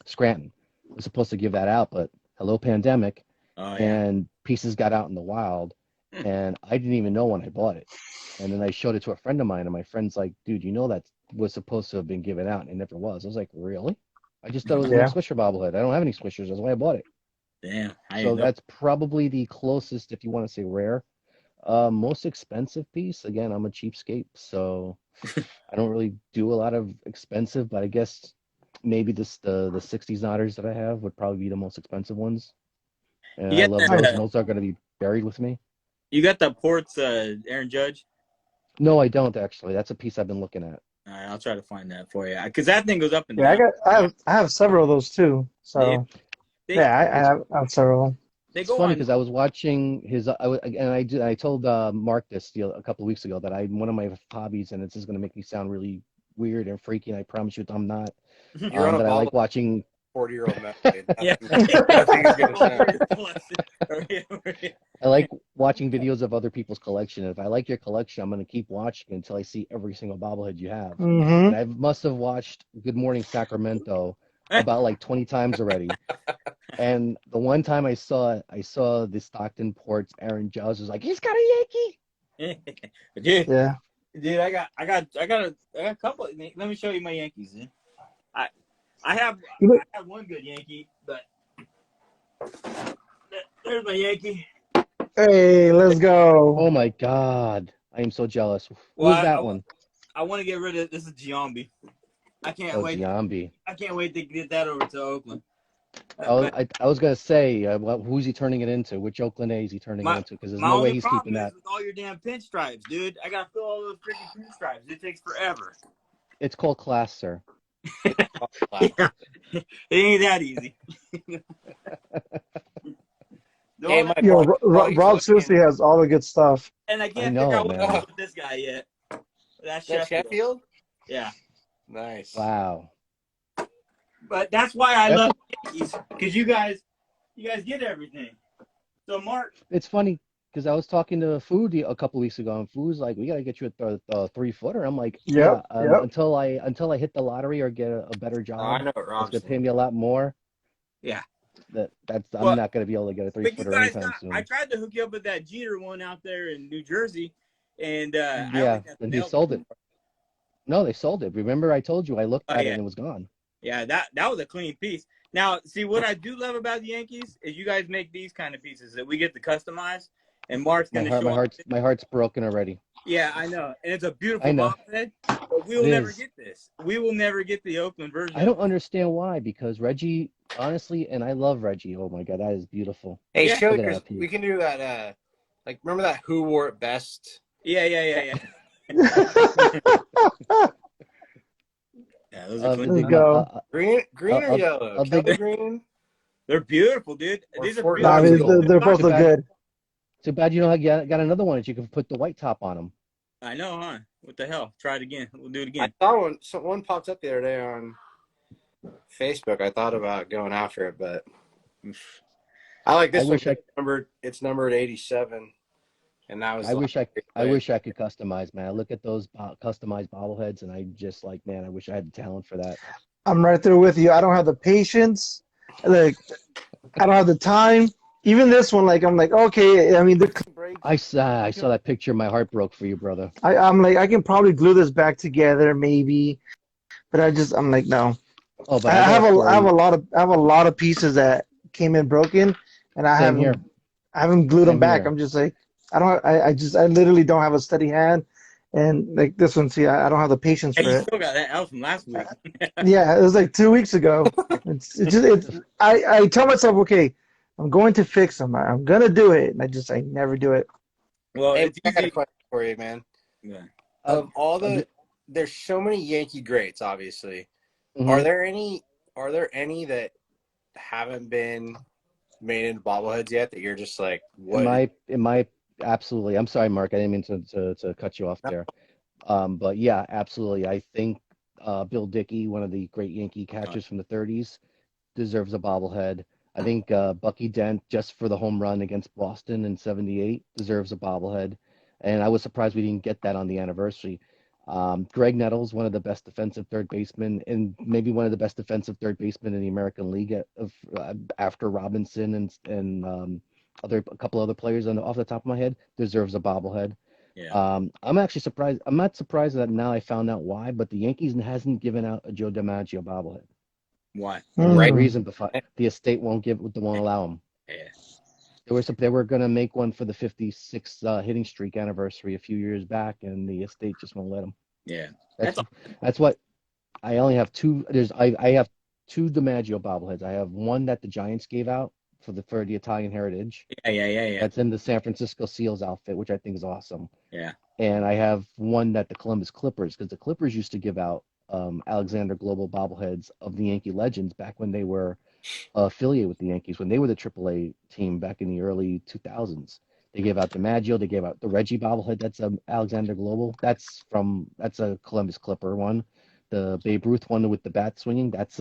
Scranton. It was supposed to give that out, but hello pandemic, and pieces got out in the wild, and I didn't even know when I bought it. And then I showed it to a friend of mine, and my friend's like, "Dude, that was supposed to have been given out, and it never was." I was like, "Really?" I just thought it was a Nick Swisher bobblehead. I don't have any Swishers. That's why I bought it. Damn. So that's probably the closest, if you want to say rare. Most expensive piece, again, I'm a cheapskate, so I don't really do a lot of expensive, but I guess maybe the 60s Otters that I have would probably be the most expensive ones. And I love those, and those are going to be buried with me. You got the Ports Aaron Judge? No, I don't actually. That's a piece I've been looking at. All right, I'll try to find that for you, because that thing goes up and down. I have several of those too. So I have several. It's funny because I was watching his. I told Mark this a couple of weeks ago that one of my hobbies, and this is going to make me sound really weird and freaky, and I promise you I'm not. You're on that I like watching 40-year-old man. Yeah. I like watching videos of other people's collection. If I like your collection, I'm going to keep watching until I see every single bobblehead you have. And I must have watched Good Morning Sacramento about like 20 times already. And the one time I saw the Stockton Ports Aaron Judge was like, "He's got a Yankee." Dude, I got a couple. Let me show you my Yankees. Dude. I have one good Yankee, but there's my Yankee. Hey, let's go. Oh my God, I am so jealous. Who's that one? I want to get rid of this. Is Giambi. I can't wait. Giambi. I can't wait to get that over to Oakland. I was gonna say, who's he turning it into? Which Oakland A is he turning it My into? Because there's my no way only he's keeping problem is that. with all your damn pinstripes, dude. I gotta fill all those freaking pinstripes. It takes forever. It's called class, sir. Yeah. It ain't that easy. Hey, my Yo, buddy's Rob seriously looking. has all the good stuff. And I I can't figure know, out what to do man. with this guy yet. That's That Sheffield. Sheffield? Yeah. Nice. Wow. But that's why I That's love the Yankees, because you guys get everything. So Mark, It's funny because I was talking to Food a couple weeks ago, and Food's like, "We got to get you a 3-footer." I'm like, "Yeah, Yep, yep. until I hit the lottery or get a better Oh, I job know what that's Rob's gonna pay saying. me a lot more. yeah. I'm Well, not gonna be able to get a but you 3-footer guys anytime I soon." tried to hook you up with that Jeter one out there in New Jersey, and I Yeah, only got the and he mail. sold it. No, they sold it. Remember, I told you I looked Oh at it yeah, and it was gone. yeah. That was a clean piece. Now, see what I do love about the Yankees is you guys make these kind of pieces that we get to customize, and Mark's My going to heart, show off. my heart's broken already. Yeah, I know, and it's a I beautiful know bobblehead. But we it will never is. get this. We will never get the Oakland version I of don't it. understand why, because Reggie, honestly, and I love Reggie. Oh my God, that is beautiful. Hey, Yeah, show Look at yours. that We piece. can do that. Like, remember that Who Wore It Best? yeah. Yeah, those are clean. Let's go. Green or yellow? a big. Kelly green They're beautiful, dude. or These are Fort Nah, beautiful. Knox they, See, they're, gold? they're both Too look bad. good. Too bad you don't have, got another one that you can put the white top on them. I know, huh? What the hell? Try it again. We'll do it I again. saw one popped up the other day on Facebook. I thought about going after it, but I like this I one. wish I, It's numbered 87, and that was I like wish I wish I could customize, man. I look at those customized bobbleheads, and I just like, man, I wish I had the talent for that. I'm right there with you. I don't have the patience. Like, I don't have the time. Even this one, like, I'm like, okay. I mean, the breaks. I saw that picture. My heart broke for you, brother. I'm like, I can probably glue this back together, maybe. But I'm like, no. Oh, but I I got have a a, I have story. a lot of, I have a lot of pieces that came in broken, and Same here. I haven't glued them Same back. here. I'm just like, I literally don't have a steady hand, and like this one, see, I don't have the patience Hey, for you it. still got that L from last week. Yeah, it was like 2 weeks ago. I tell myself, okay, I'm going to fix them. I'm gonna do it, and I never do it. Well, Hey, it's I got a easy. question for you, man. Yeah. Uh, Of all uh, there's so many Yankee greats, obviously. Are mhm. there any? Are there any that haven't been made into bobbleheads yet that you're just like, what? In my, absolutely. I'm sorry, Mark. I didn't mean to cut you off there. But yeah, absolutely. I think Bill Dickey, one of the great Yankee catchers from the 30s, deserves a bobblehead. I think Bucky Dent, just for the home run against Boston in '78, deserves a bobblehead. And I was surprised we didn't get that on the anniversary. Greg Nettles, one of the best defensive third basemen, and maybe one of the best defensive third basemen in the American League after Robinson and a couple other players off the top of my head, deserves a bobblehead. Yeah. I'm actually surprised. I'm not surprised that now I found out why, but the Yankees hasn't given out a Joe DiMaggio bobblehead. Why? The Right? reason the estate won't allow them. Yeah. They were gonna make one for the 56 hitting streak anniversary a few years back, and the estate just won't let them. Yeah. That's That's all. that's what I only have two. I have two DiMaggio bobbleheads. I have one that the Giants gave out for the Italian heritage. Yeah. That's in the San Francisco Seals outfit, which I think is awesome. Yeah. And I have one that the Columbus Clippers, because the Clippers used to give out Alexander Global bobbleheads of the Yankee legends back when they were affiliated with the Yankees, when they were the AAA team back in the early 2000s. They gave out DiMaggio. They gave out the Reggie bobblehead. That's Alexander Global. That's a Columbus Clipper one. The Babe Ruth one with the bat swinging. That's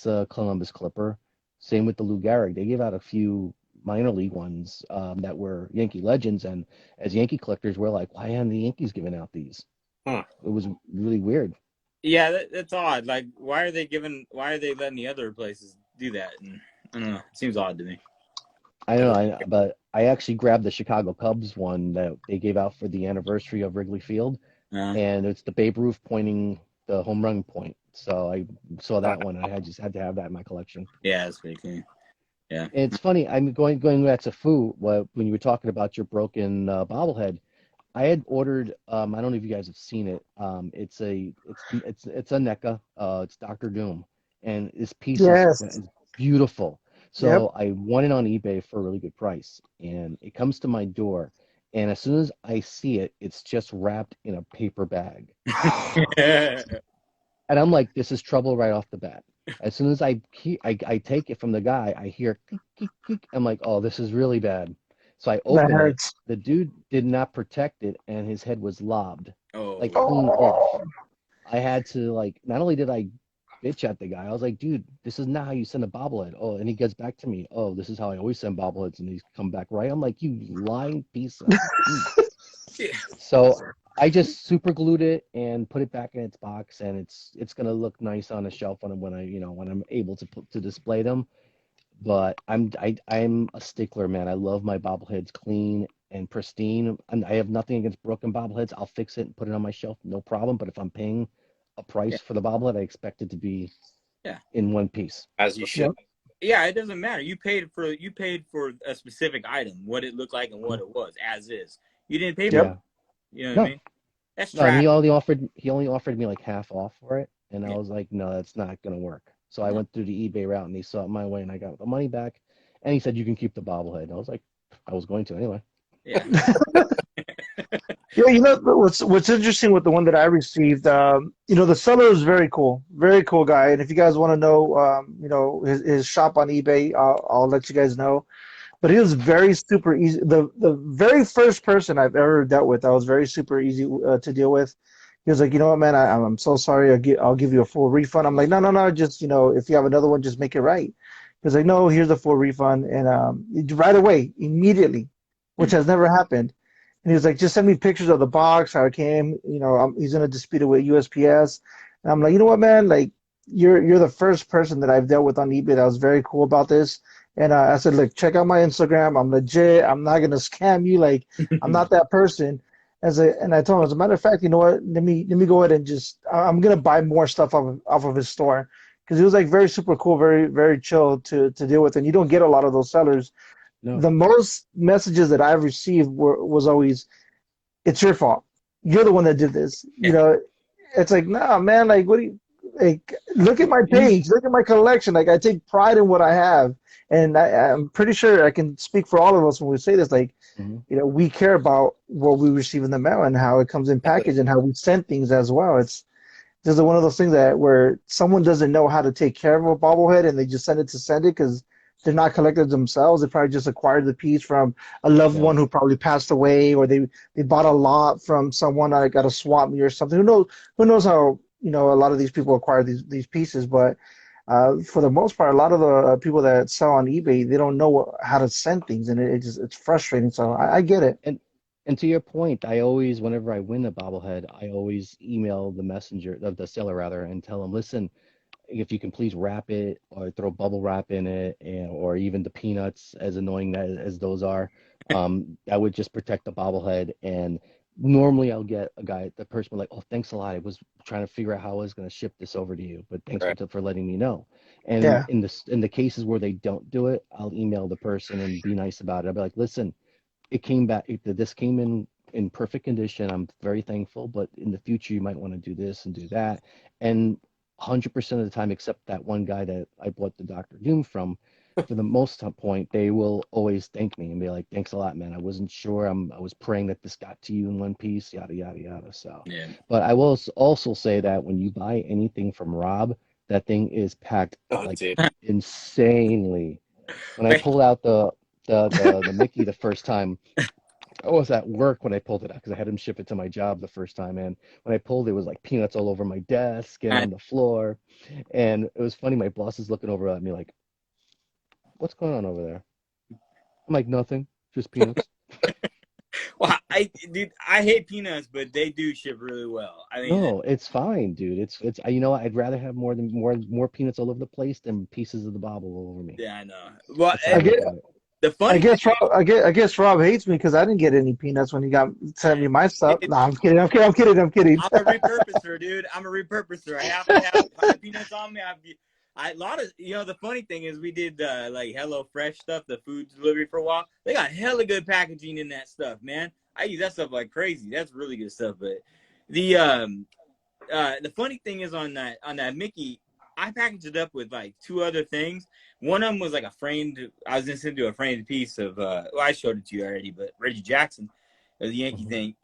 a Columbus Clipper. Same with the Lou Gehrig. They gave out a few minor league ones that were Yankee legends, and as Yankee collectors, we're like, why aren't the Yankees giving out these? Huh. It was really weird. Yeah, that's odd. Like, why are they letting the other places do that? And I don't know. It seems odd to me. I don't know, but I actually grabbed the Chicago Cubs one that they gave out for the anniversary of Wrigley Field, and it's the Babe Ruth pointing the home run point. So I saw that one, and I just had to have that in my collection. Yeah, that's pretty cool. Yeah. And it's funny. I'm going back to Fu. When you were talking about your broken bobblehead, I had ordered. I don't know if you guys have seen it. It's a NECA. It's Doctor Doom, and this piece Yes. beautiful. Yep. So I won it on eBay for a really good price, and it comes to my door, and as soon as I see it, it's just wrapped in a paper bag. And I'm like, this is trouble right off the bat. As soon as I take it from the guy, I hear click, click, click. I'm like, oh, this is really bad. So I That open it. hurts. The dude did not protect it, and his head was lobbed, like Oh, clean off. Oh. I had to like, not only did I bitch at the guy, I was like, dude, this is not how you send a bobblehead. Oh, and he gets back to me. Oh, this is how I always send bobbleheads, and he's come back right. I'm like, you lying piece of meat. yeah. So I just super glued it and put it back in its box, and it's gonna look nice on a shelf when when I'm able to put to display them. But I'm a stickler, man. I love my bobbleheads clean and pristine, and I have nothing against broken bobbleheads. I'll fix it and put it on my shelf, no problem. But if I'm paying a Yeah. price for the bobblehead, I expect it to be Yeah. in one piece. As you should. Yeah, it doesn't matter. You paid for a specific item, what it looked like and what it was, as is. You didn't pay for Yep. it. Yeah. You know what No, I mean? That's no, and trash. he only offered me like half off for it, and I Yeah. was like, no, that's not gonna work. So I No. went through the eBay route, and he saw it my way, and I got the money back. And he said you can keep the bobblehead. And I was like, I was going to anyway. Yeah. Yeah, what's interesting with the one that I received, the seller is very cool guy. And if you guys want to know, his shop on eBay, I'll let you guys know. But he was very super easy. The very first person I've ever dealt with, I was very super easy to deal with. He was like, you know what, man, I'm so sorry. I'll give you a full refund. I'm like, no, just if you have another one, just make it right. He was like, no, here's a full refund, and right away, immediately, which has never happened. And he was like, just send me pictures of the box, how it came. He's in a dispute with USPS, and I'm like, you know what, man, like you're the first person that I've dealt with on eBay that was very cool about this. And I said, look, check out my Instagram. I'm legit. I'm not gonna scam you. Like, I'm not that person. And I told him, as a matter of fact, you know what? Let me go ahead and I'm gonna buy more stuff off of his store, because he was like very super cool, very very chill to deal with. And you don't get a lot of those sellers. No. The most messages that I've received was always, it's your fault. You're the one that did this. Yeah. It's like, nah, man. Like, what do you like? Look at my page. Look at my collection. Like, I take pride in what I have, and I'm pretty sure I can speak for all of us when we say this. Like, Hmm. we care about what we receive in the mail and how it comes in package and how we send things as well. It's just one of those things that where someone doesn't know how to take care of a bobblehead and they just send it because they're not collectors themselves. They probably just acquired the piece from a loved Yeah. one who probably passed away, or they bought a lot from someone that got a swap meet or something. Who knows how a lot of these people acquire these pieces, but for the most part, a lot of the people that sell on eBay, they don't know how to send things, and it's frustrating. So I get it. And to your point, I always, whenever I win a bobblehead, I always email the messenger, the seller rather, and tell them, listen, if you can please wrap it or throw bubble wrap in it, or even the peanuts, as annoying as those are, that would just protect the bobblehead. And normally I'll get the person will like, oh, thanks a lot. I was trying to figure out how I was going to ship this over to you, but thanks Right. for letting me know. And Yeah. in the cases where they don't do it, I'll email the person and be nice about it. I'll be like, listen, this came in perfect condition. I'm very thankful, but in the future you might want to do this and do that. And 100% of the time, except that one guy that I bought the Dr. Doom from, for the most point, they will always thank me and be like, thanks a lot, man. I wasn't sure. I was praying that this got to you in one piece, yada yada yada. So, Yeah. but I will also say that when you buy anything from Rob, that thing is packed Oh, like dude. insanely. When I Wait. pulled out the Mickey the first time, I was at work when I pulled it out because I had him ship it to my job the first time. And when I pulled it, was like peanuts all over my desk and on the floor. And it was funny. My boss is looking over at me like, what's going on over there? I'm like, nothing, just peanuts. Well, I hate peanuts, but they do ship really well. I mean, No, it's fine, dude. It's I'd rather have more peanuts all over the place than pieces of the bobble all over me. yeah, I know. Well, That's how I I look get. at it. the I funny thing guess Rob. I guess Rob hates me because I didn't get any peanuts when he got sent me my stuff. is, No, I'm kidding. I'm kidding. I'm a repurposer, dude. I'm a repurposer. I have to have if I have peanuts on me. A lot of the funny thing is we did like Hello Fresh stuff, the food delivery for a while. They got hella good packaging in that stuff, man. I use that stuff like crazy. That's really good stuff. But the funny thing is on that Mickey, I packaged it up with like 2 other things. One of them was like a framed. I was listening to a framed piece of. Well, I showed it to you already, but Reggie Jackson, the Yankee thing,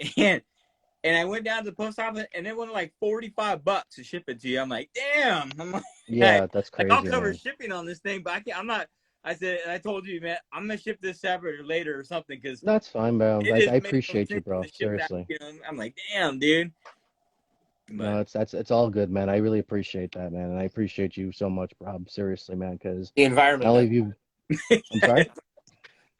and I went down to the post office, and it went like $45 to ship it to you. I'm like, damn. I'm like, Yeah, that's crazy. I'll cover man. shipping on this thing, but I can't. I'm not. I said, I told you, man, I'm gonna ship this separate or later or something because That's fine, bro. it I is minimum appreciate you, thing bro. to ship that, Seriously. you know? I'm like, damn, dude. But No, it's all good, man. I really appreciate that, man, and I appreciate you so much, Rob. Seriously, man, because The not environment. only have you, I'm sorry.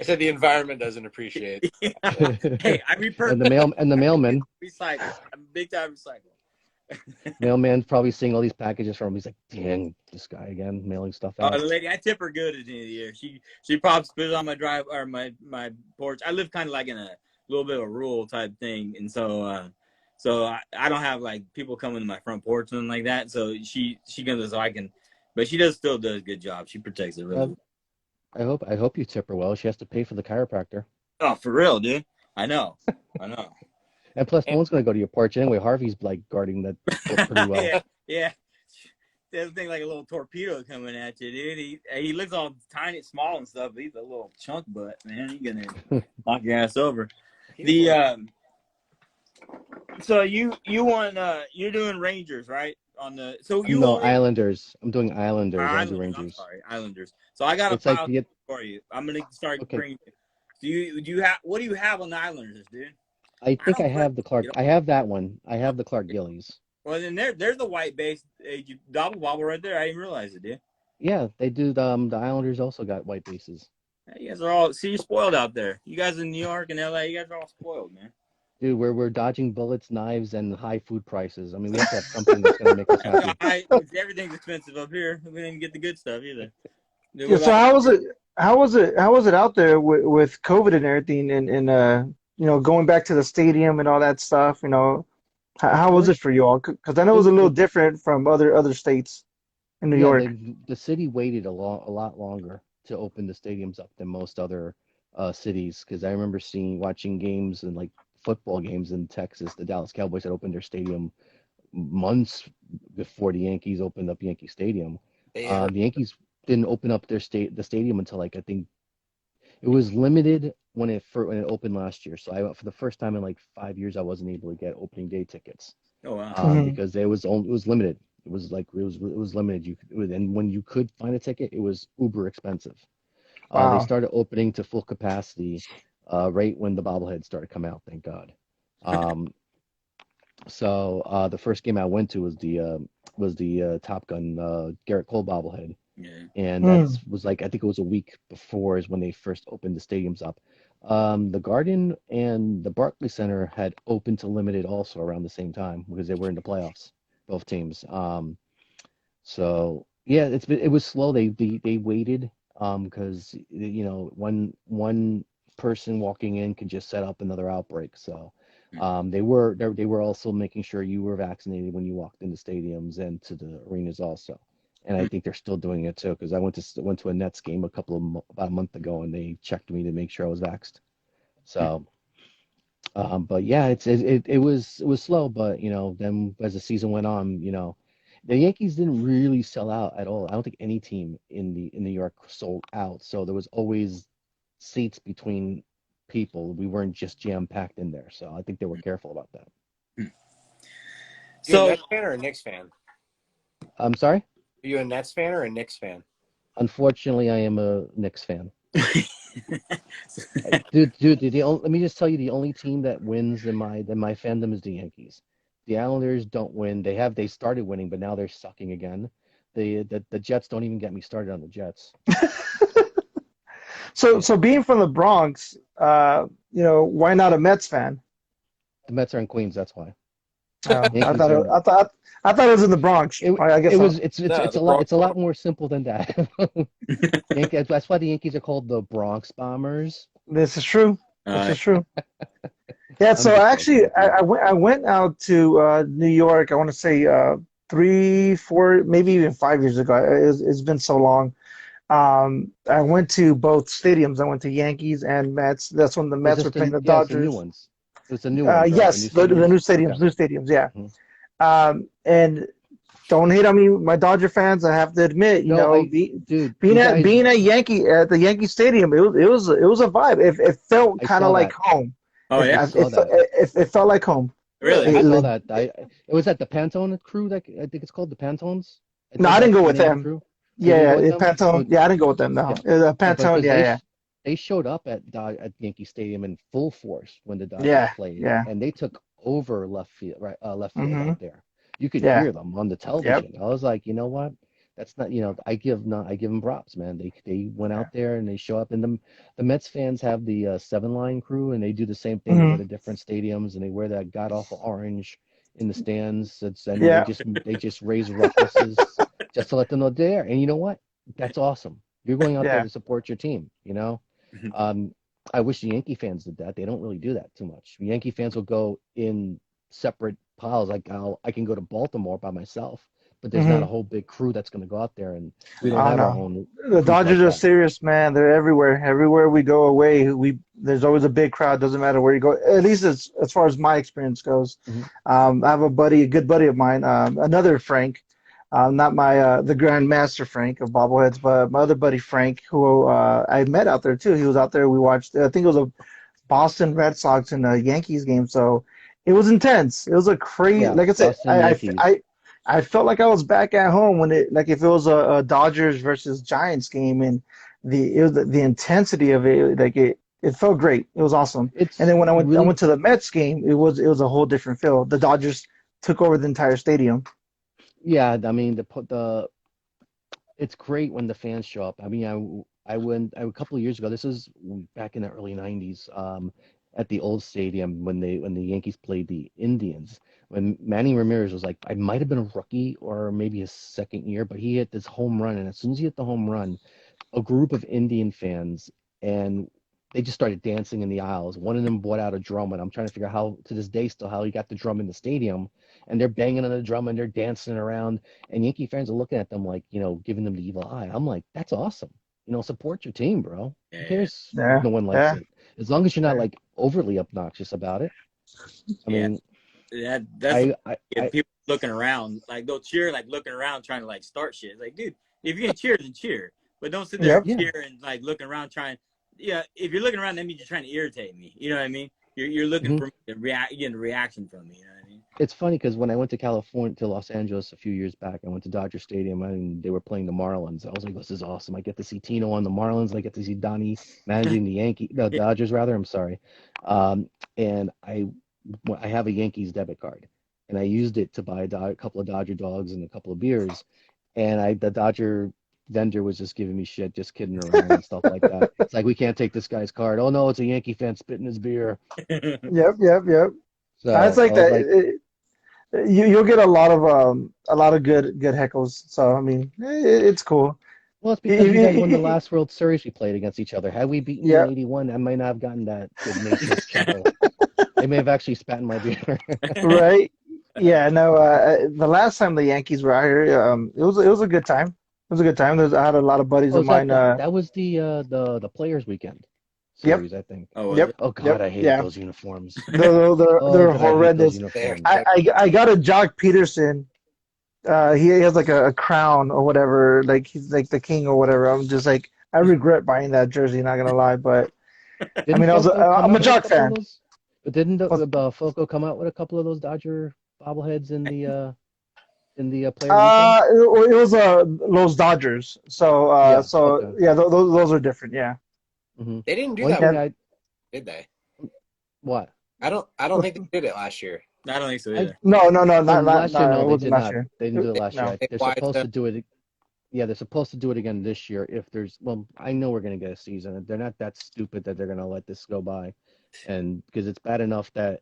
I said the environment doesn't appreciate. yeah. Hey, I repurpose and the mailman, recycle. I'm big time recycle. mailman's probably seeing all these packages from him. He's like, dang, this guy again mailing stuff Oh, out. the lady, I tip her good at the end of the year. She probably spit it on my drive or my porch. I live kind of like in a little bit of a rural type thing, and so I don't have like people coming to my front porch and like that. So she comes so I can, but she still does a good job. She protects it really. I hope you tip her well. She has to pay for the chiropractor. Oh, for real, dude. I know. And plus, no one's gonna go to your porch anyway. Harvey's like guarding that pretty well. yeah. There's a thing like a little torpedo coming at you, dude. He looks all tiny, small and stuff, but he's a little chunk butt, man. He's gonna knock your ass over. So you want you're doing Rangers, right? Islanders. I'm doing Islanders. I do Rangers. I'm sorry, Islanders. So I got a file for you. I'm gonna start bringing you. Do you have what do you have on the Islanders, dude? I think I have the Clark. I have that one. I have the Clark Gillies. Well, then there's the white base Bobble right there. I didn't realize it, dude. Yeah, they do. The Islanders also got white bases. You guys are all you're spoiled out there. You guys in New York and LA, you guys are all spoiled, man. Dude, we're dodging bullets, knives, and high food prices. I mean, we have to have something that's gonna make us happy. Everything's expensive up here. We didn't get the good stuff either. Yeah, so how was it out there with COVID and everything, and going back to the stadium and all that stuff? How was it for you all? Because I know it was a little different from other states in New York. The city waited a lot longer to open the stadiums up than most other cities. Because I remember watching games and like football games in Texas. The Dallas Cowboys had opened their stadium months before the Yankees opened up Yankee Stadium. The Yankees didn't open up the stadium until like I think it was limited when it opened last year. So I went for the first time in like 5 years. I wasn't able to get opening day tickets. Oh wow! Because it was limited. It was limited. And when you could find a ticket, it was uber expensive. They started opening to full capacity right when the bobbleheads started coming out. Thank God. So the first game I went to was the Top Gun Garrett Cole bobblehead. Yeah. And that was like, I think it was a week before is when they first opened the stadiums up. The Garden and the Barclays Center had opened to limited also around the same time because they were in the playoffs, both teams. So yeah, it was slow. They waited because one person walking in can just set up another outbreak. So they were also making sure you were vaccinated when you walked into stadiums and to the arenas also. And I think they're still doing it too, because I went to a Nets game about a month ago, and they checked me to make sure I was vaxxed. So, but yeah, it was slow, but then as the season went on, the Yankees didn't really sell out at all. I don't think any team in New York sold out. So there was always seats between people. We weren't just jam packed in there. So I think they were careful about that. So, a Nets fan or a Knicks fan? I'm sorry? Are you a Nets fan or a Knicks fan? Unfortunately, I am a Knicks fan. Dude, let me just tell you, the only team that wins in my fandom is the Yankees. The Islanders don't win. They started winning, but now they're sucking again. The Jets don't even get me started on the Jets. So being from the Bronx, why not a Mets fan? The Mets are in Queens, that's why. I thought it was in the Bronx. I guess it's a lot more simple than that. That's why the Yankees are called the Bronx Bombers. This is true. This is true. Yeah. So actually, I went out to New York. I want to say 3, 4, maybe even 5 years ago. It's been so long. I went to both stadiums. I went to Yankees and Mets. That's when the Mets were playing the Dodgers. The new ones. It's a new one. Yes, the new stadiums. Okay. New stadiums. Yeah. And don't hate on me, my Dodger fans. I have to admit, dude, being at the Yankee Stadium, it was a vibe. It felt I kind of saw like that. home. Oh yeah, I saw that. It felt like home. really? I saw Like, that. It was at the Pantone crew. That I think it's called the Pantones. I no, think I didn't that's go the with name of the them. crew. You didn't Yeah, go with them? Pantone. Yeah, I didn't go with them. No, Yeah, yeah, but Pantone. because Yeah, they showed up at Yankee Stadium in full force when the Dodgers yeah, played, yeah, and they took over left field, right, left yeah. field out there. You could Yeah. hear them on the Yep. television. I was like, you know what? That's not, I give them props, man. They went Yeah. out there and they show up, and the Mets fans have the seven line crew, and they do the same thing. They go Hmm. to different stadiums and they wear that god awful orange in the stands. And Yeah. they just raise ruckuses just to let them know they're there. And you know what? That's awesome. You're going out there Yeah. to support your team, you know? Um, I wish the Yankee fans did that. They don't really do that too much. Yankee fans will go in separate piles. Like I can go to Baltimore by myself, but there's not Hmm. a whole big crew that's going to go out there, and we don't I don't have our know. own The crews Dodgers like are that. serious, man. They're everywhere. Everywhere we go away, there's always a big crowd. Doesn't matter where you go. At least as far as my experience goes. Hmm. I have a good buddy of mine, another Frank, not my the Grand Master Frank of Bobbleheads, but my other buddy Frank, who I met out there too. He was out there. We watched. I think it was a Boston Red Sox and a Yankees game. So it was intense. It was a crazy. Yeah, Like I said, Boston Yankees. I felt like I was back at home when if it was a Dodgers versus Giants game, and the intensity of it, like it felt great. It was awesome. And It's then when I really went to the Mets game, it was a whole different feel. The Dodgers took over the entire stadium. yeah. I mean the it's great when the fans show up. I mean, I went a couple of years ago. This is back in the early '90s, at the old stadium when the Yankees played the Indians. When Manny Ramirez was like, I might have been a rookie or maybe his second year, but he hit this home run, and as soon as he hit the home run, a group of Indian fans and they just started dancing in the aisles. One of them brought out a drum, and I'm trying to figure out how to this day still how he got the drum in the stadium. And they're banging on the drum and they're dancing around, and Yankee fans are looking at them like, giving them the evil eye. I'm like, that's awesome. Support your team, bro. Who cares if Yeah, no one likes yeah, it? As long as you're not yeah. like overly obnoxious about it. I Yeah, mean, that's I, I, get I people looking around, like they'll cheer, like looking around trying to like start shit. It's like, dude, if you're gonna cheer, then cheer, but don't sit there and Yep. yeah, cheer and like looking around trying. Yeah, if you're looking around, that means you're trying to irritate me. You know what I mean? You're looking mhm. for me to react, getting a reaction from me. You know what I mean? It's funny because when I went to Los Angeles a few years back, I went to Dodger Stadium and they were playing the Marlins. I was like, this is awesome. I get to see Tino on the Marlins. I get to see Donnie managing the Yeah. Dodgers rather. I'm sorry. And I have a Yankees debit card, and I used it to buy a couple of Dodger dogs and a couple of beers. And the Dodger vendor was just giving me shit, just kidding around and stuff like that. It's like, we can't take this guy's card. Oh no, it's a Yankee fan spitting his beer. Yep. It's So I like was that. like, You'll get a lot of good heckles. So I mean, it's cool. well, it's because you guys won the Y- last World Series we played against each other. Had we beaten you Yeah, in '81, I might not have gotten that good-natured chuckle. They may have actually spat in my beer. right. Yeah, no. The last time the Yankees were out here, it was a good time. It was a good time. I had a lot of buddies Oh, of is that mine. that was the Players Weekend Yep, series, I think. Oh, was yep, it? Oh yep. God, I hated Yeah, those uniforms. they're Oh, they're did I hate those horrendous. They're I, uniforms? I got a Jock Peterson. He has like a crown or whatever. Like he's like the king or whatever. I'm just like I regret buying that jersey. Not gonna lie, but I Didn't mean, Foco come I'm a out with a Jock couple of fan. those? But didn't What's- Foco come out with a couple of those Dodger bobbleheads in the Players Weekend? it was Los Dodgers. So Yeah. Okay. yeah, those are different. Yeah. Hmm. They didn't do One that, thing Yeah. did they? what? I don't think they did it last year. I don't think so I either. No, Oh, not last year, no, it they wasn't did last not. year. They didn't do it last No. year. They They're wiped supposed them. to do it. Yeah, they're supposed to do it again this year if there's. Well, I know we're gonna get a season. They're not that stupid that they're gonna let this go by, and because it's bad enough that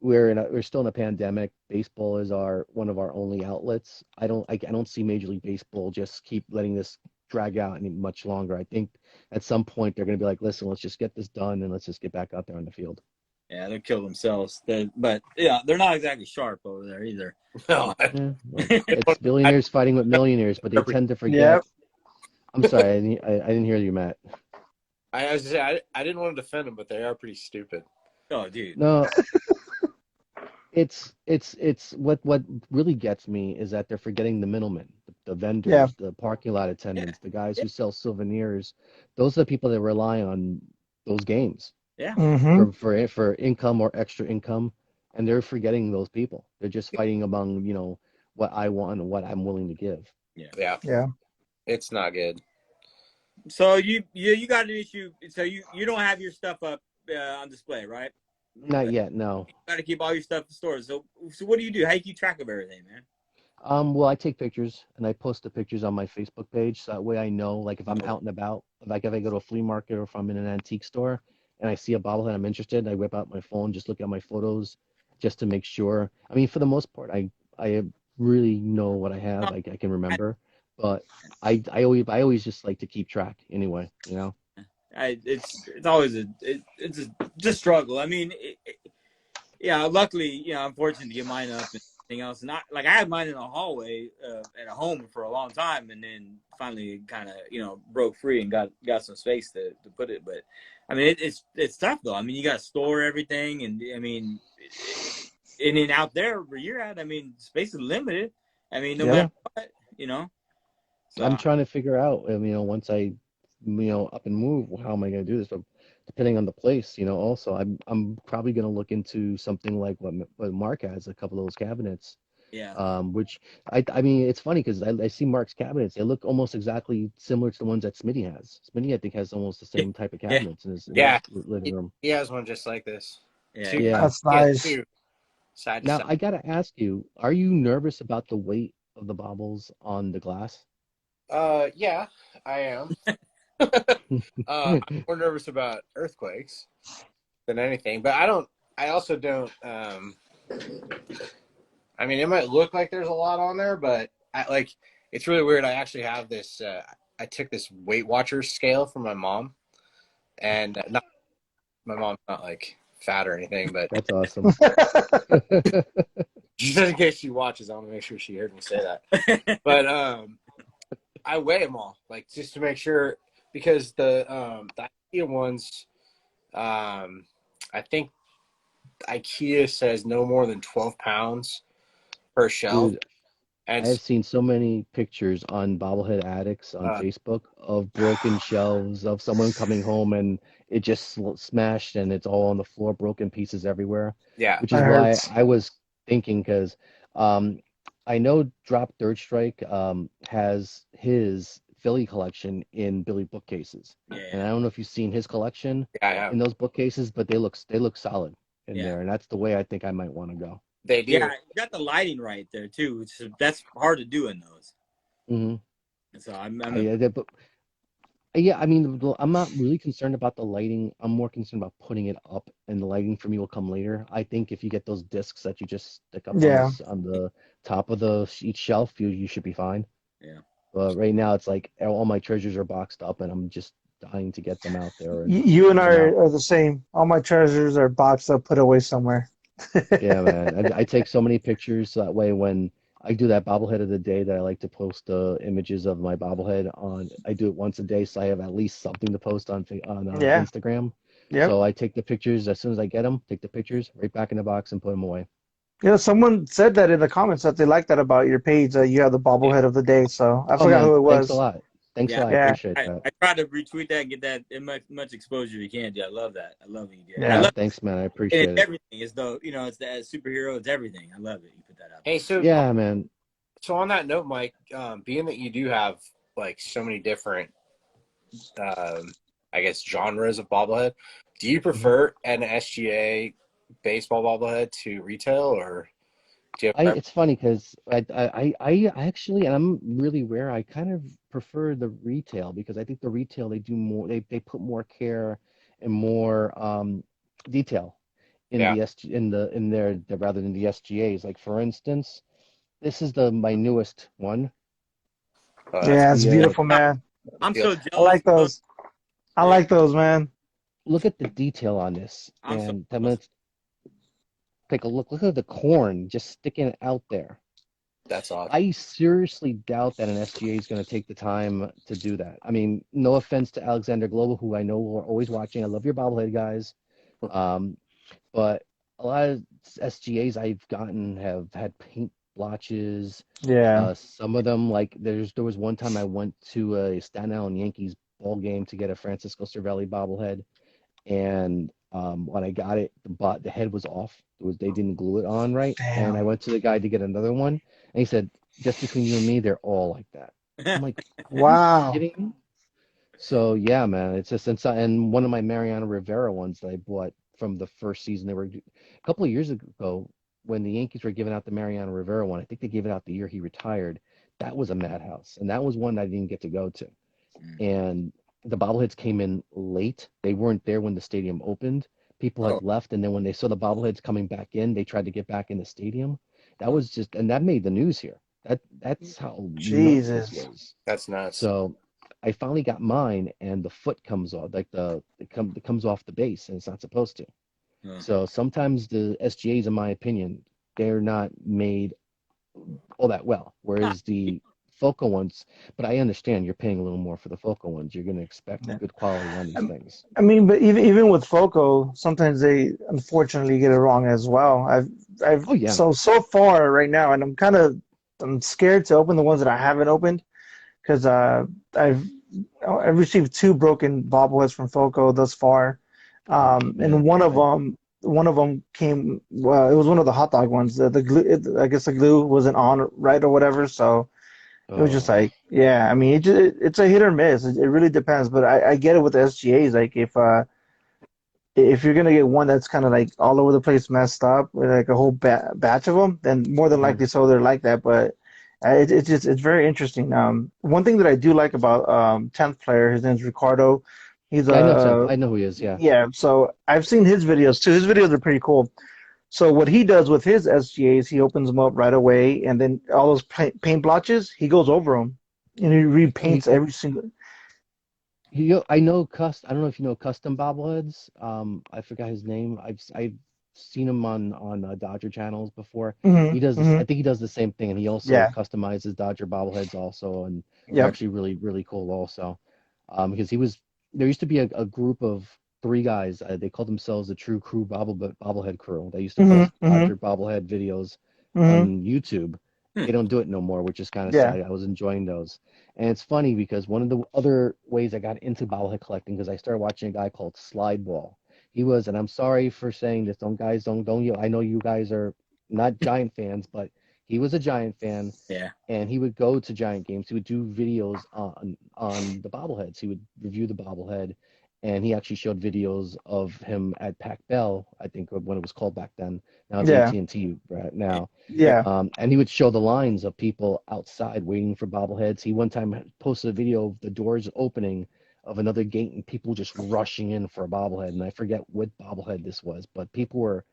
we're still in a pandemic. Baseball is one of our only outlets. I don't see Major League Baseball just keep letting this drag out any much longer. I think at some point they're gonna be like, listen, let's just get this done and let's just get back out there on the field. Yeah, they'll kill themselves. But yeah, they're not exactly sharp over there either. No, Yeah, well, it's billionaires fighting with millionaires, but they tend to Yep. forget. I'm sorry, I didn't hear you, Matt. I was to say I didn't want to defend them, but they are pretty stupid. Oh, dude. No, It's what really gets me is that they're forgetting the middlemen, the Yeah. vendors, the parking lot Yeah, attendants, the guys yeah, who sell souvenirs. Those are the people that rely on those games yeah. Mm-hmm. for income or extra income, and they're forgetting those people. They're just fighting among, what I want and what I'm willing to give. Yeah. Yeah, Yeah. it's not good. So you got an issue. So you don't have your stuff up on display, right? Not yet, no. You got to keep all your stuff in stores. So what do you do? How do you keep track of everything, man? Well, I take pictures and I post the pictures on my Facebook page, so that way I know, like, if I'm out and about, like if I go to a flea market or if I'm in an antique store and I see a bobblehead I'm interested, I whip out my phone, just look at my photos, just to make sure. I mean, for the most part, I really know what I have, I can remember, but I always just like to keep track anyway, you know. It's always it's a struggle. I mean, yeah. Luckily, I'm fortunate to get mine up and everything else. And I had mine in a hallway at a home for a long time, and then finally kind of broke free and got some space to put it. But I mean, it's tough though. I mean, you got to store everything, and I mean, and then out there where you're at, I mean, space is limited. I mean, no Yeah, matter what. I'm So trying to figure out, once I, up and move, how am I going to do this? But depending on the place, also I'm probably going to look into something like what Mark has, a couple of those cabinets. yeah, Which I mean, it's funny because I see Mark's cabinets. They look almost exactly similar to the ones that Smitty has. Smitty, I think, has almost the same type of yeah, cabinets in his Yeah, living room. he has one just like this. yeah. Two, Yeah. That's he has nice. two side to Now side. I gotta ask you, are you nervous about the weight of the bobbles on the glass? Yeah, I am. I'm more nervous about earthquakes than anything, but I don't. I also don't. I mean, it might look like there's a lot on there, but it's really weird. I actually have this. I took this Weight Watchers scale from my mom, and not my mom's not like fat or anything, but That's awesome. just in case she watches, I want to make sure she heard me say that. But I weigh them all, like just to make sure, because the IKEA ones, I think IKEA says no more than 12 pounds per shelf, Dude, I and have seen so many pictures on Bobblehead Addicts on Facebook of broken shelves, of someone coming home and it just smashed and it's all on the floor, broken pieces everywhere, yeah, which That is why hurts. I was thinking, because I know Drop Third Strike has his Philly collection in Billy bookcases. And I Yeah, don't know if you've seen his collection yeah, I have. in those bookcases, but they look solid in yeah, there. And that's the way I think I might want to go. They yeah. do. You got the lighting right there too, that's hard to do in those. Hmm. So I'm a Yeah, but yeah, I mean, I'm not really concerned about the lighting. I'm more concerned about putting it up, and the lighting for me will come later. I think if you get those discs that you just stick up Yeah. on the top of the each shelf, you should be fine. yeah. But right now, it's like all my treasures are boxed up, and I'm just dying to get them out there and You and put I them out. are the same. All my treasures are boxed up, put away somewhere. Yeah, man. I take so many pictures so that way when I do that bobblehead of the day that I like to post images of my bobblehead on. I do it once a day, so I have at least something to post on Yeah. Instagram. Yep. So I take the pictures as soon as I get them, take the pictures right back in the box and put them away. Someone said that in the comments that they like that about your page, that you have the Yeah. bobblehead of the day. So I Oh forgot man, who it thanks a was. lot. Thanks a Yeah, lot. I Yeah. appreciate I, that. I try to retweet that and get that in much exposure you can. Dude, I love that. I love it. You do. I Yeah. Yeah, love thanks, man. I and it's appreciate it. everything. It's the it's the superhero. It's everything. I love it. You put that out Hey, there. so Yeah, man. so on that note, Mike, being that you do have like so many different, I guess, genres of bobblehead, do you Mhm. prefer an SGA baseball bobblehead to retail, or do you have It's funny because I actually, and I'm really rare. I kind of prefer the retail because I think the retail they do more. They put more care and more detail in yeah, the SG in their rather than the SGAs. Like for instance, this is my newest one. that's It's Yeah, it's the beautiful, man. I'm feel so I jealous like of those. those. I like those, man. look at the detail on this, I'm so and jealous. let's take a look. Look at the corn just sticking out there. that's awesome. I seriously doubt that an SGA is going to take the time to do that. I mean, no offense to Alexander Global, who I know are always watching. I love your bobblehead guys. Um, but a lot of SGAs I've gotten have had paint blotches. Yeah. Some of them, like there was one time I went to a Staten Island Yankees ball game to get a Francisco Cervelli bobblehead, and when I got it, the head was off. They didn't glue it on right, and I Damn. went to the guy to get another one, and he said, "Just between you and me, they're all like that." I'm like, "Are you Wow. kidding me?" So yeah, man, it's just inside. And one of my Mariano Rivera ones that I bought from the first season, they were a couple of years ago when the Yankees were giving out the Mariano Rivera one. I think they gave it out the year he retired. That was a madhouse, and that was one I didn't get to go to. And the bobbleheads came in late. They weren't there when the stadium opened. People Oh, had left, and then when they saw the bobbleheads coming back in, they tried to get back in the stadium. That was just, and that made the news here. That's how nuts this Jesus. was. That's nuts. So I finally got mine, and the foot comes off, like it comes off the base, and it's not supposed to. yeah. So sometimes the SGAs, in my opinion, they're not made all that well. Whereas the Foco ones, but I understand you're paying a little more for the Foco ones. You're going to expect Yeah. good quality on these things. I mean, but even with Foco, sometimes they unfortunately get it wrong as well. I've Oh yeah, so far right now, and I'm scared to open the ones that I haven't opened because I've received 2 broken bobbleheads from Foco thus far, yeah. and one of them came. Well, it was one of the hot dog ones. The glue, I guess the glue wasn't on right or whatever, so. It was just Oh, like, yeah, I mean, it's a hit or miss. It really depends, but I get it with the SGAs. Like if you're gonna get one that's kind of like all over the place, messed up, with like a whole batch of them, then more than mhm. likely so they're like that. But it's very interesting. One thing that I do like about 10th player, his name's Ricardo. He's Yeah, I know. a I know who he is. Yeah. yeah. So I've seen his videos too. His videos are pretty cool. So what he does with his SGAs, he opens them up right away, and then all those paint blotches, he goes over them, and he Oh, repaints every single. I know I don't know if you know Custom Bobbleheads. I forgot his name. I've seen him on Dodger channels before. Hmm. He does this. I Hmm. think he does the same thing, and he also Yeah. customizes Dodger bobbleheads also, and they're Yep. actually really cool also. Because there used to be a group of 3 guys. They called themselves the True Crew Bobblehead Crew. They used to Hmm. post Hmm. Dodger bobblehead videos Hmm. on YouTube. Hmm. They don't do it no more, which is kind of Yeah. sad. I was enjoying those. And it's funny because one of the other ways I got into bobblehead collecting because I started watching a guy called Slideball. He was, and I'm sorry for saying this, don't you? I know you guys are not Giant fans, but he was a Giant fan, Yeah. and he would go to Giant games. He would do videos on the bobbleheads. He would review the bobblehead, and he actually showed videos of him at Pac Bell, I think when it was called back then. Now it's Yeah. AT&T right now. Yeah. And he would show the lines of people outside waiting for bobbleheads. He one time posted a video of the doors opening of another gate and people just rushing in for a bobblehead. And I forget what bobblehead this was, but people were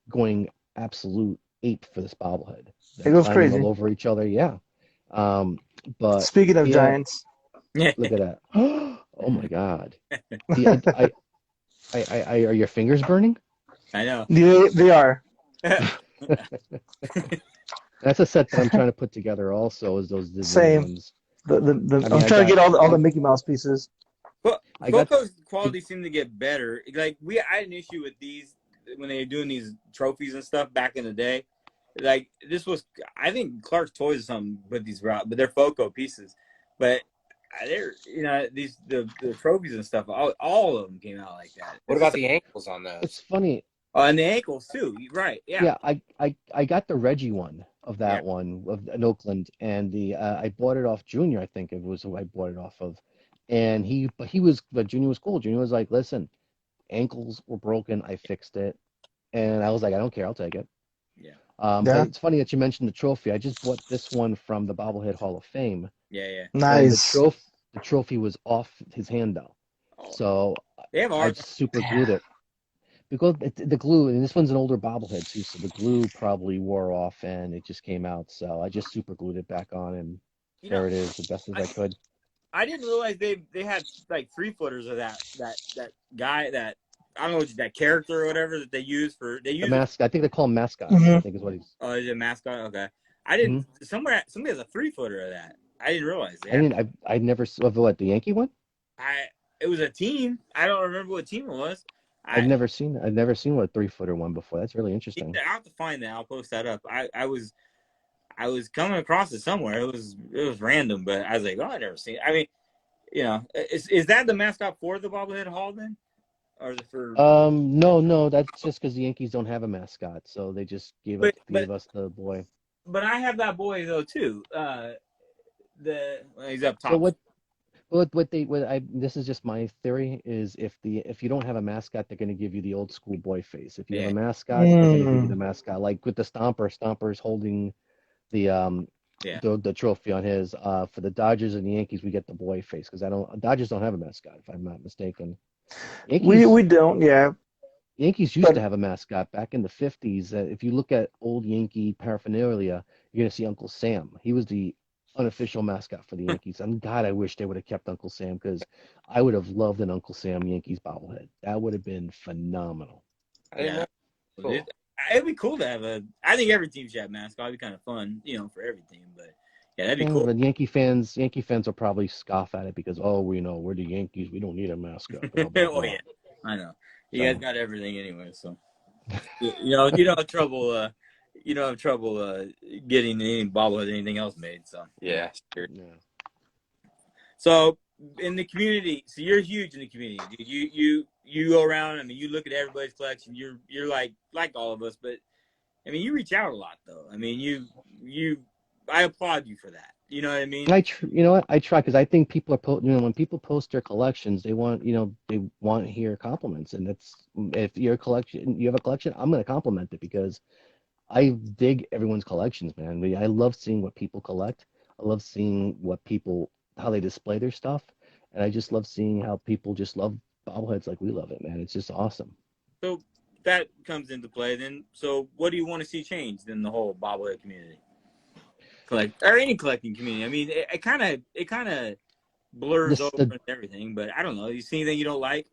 going absolute ape for this bobblehead. It They're goes climbing all crazy. over each other. Yeah. But Speaking of yeah, Giants, Yeah. look at that. Oh my God. The, are your fingers burning? I know. they are. That's a set that I'm trying to put together also is those Disney Same. ones. I I'm mean, trying to get all the Mickey Mouse pieces. But I got Foco's quality seemed to get better. Like I had an issue with these when they were doing these trophies and stuff back in the day. Like this was, I think Clark's Toys or something put these out, but they're Foco pieces. But they're the trophies and stuff. All of them came out like that. What It's about just, the ankles on it's those? funny. and the ankles too. Right? Yeah. Yeah, I got the Reggie one of Yeah. that one of in Oakland, and the I bought it off Junior. I think it was who I bought it off of, and but Junior was cool. Junior was like, "Listen, ankles were broken. I fixed it," and I was like, "I don't care. I'll take it." Yeah. But Yeah. it's funny that you mentioned the trophy. I just bought this one from the Bobblehead Hall of Fame, Yeah. and Nice. the trophy was off his hand though, Oh, so they have I ours. just super glued it. Because the glue, and this one's an older bobblehead too, so the glue probably wore off and it just came out. So I just super glued it back on, and You know, there it is, the best as I could. I didn't realize they had like 3-footers of that guy that I don't know that character or whatever that they use for they The use it. mask, I think they call him mascot. I Hmm. think is what he's. Oh, is it a mascot? Okay, I Hmm. didn't. Somebody has a 3-footer of that. I didn't realize they I had. didn't. I never saw what the Yankee one. It was a team. I don't remember what team it was, I've never seen what a 3-footer one before. That's really interesting. I'll have to find that. I'll post that up. I was coming across it somewhere. It was random, but I was like, oh, I never seen it. I mean, is that the mascot for the Bobblehead Hall then? Or is it for No, that's just because the Yankees don't have a mascot, so they just gave us the boy. But I have that boy though too. He's up top. So this is just my theory is if you don't have a mascot, they're going to give you the old school boy face. If you have a mascot, they're going to give you the mascot. Like with the Stomper's holding the trophy on his. For the Dodgers and the Yankees, we get the boy face because Dodgers don't have a mascot if I'm not mistaken. Yankees, we don't, yeah. Yankees used to have a mascot back in the 50s. If you look at old Yankee paraphernalia, you're going to see Uncle Sam. He was the unofficial mascot for the Yankees. And God, I wish they would have kept Uncle Sam because I would have loved an Uncle Sam Yankees bobblehead. That would have been phenomenal. Yeah. Cool. It'd be cool to have I think every team should have a mascot. It'd be kind of fun, for every team. But yeah, that'd be cool. But Yankee fans will probably scoff at it because, we're the Yankees. We don't need a mascot. Blah, blah, blah. Oh, yeah. I know. You guys got everything anyway, so you don't have trouble. You don't have trouble getting any bobblehead, anything else made. So yeah, sure. Yeah. So in the community, so you're huge in the community. You go around. I mean, you look at everybody's collection. You're like all of us, but I mean, you reach out a lot though. I mean, I applaud you for that. You know what I mean? I try because I think people are when people post their collections, they want to hear compliments, and that's if you have a collection, I'm going to compliment it because I dig everyone's collections, man. I love seeing what people collect. I love seeing how they display their stuff, and I just love seeing how people just love bobbleheads like we love it, man. It's just awesome. So that comes into play then. So what do you want to see changed in the whole bobblehead community? Or any collecting community. I mean, it kind of blurs over and everything, but I don't know. You see anything you don't like?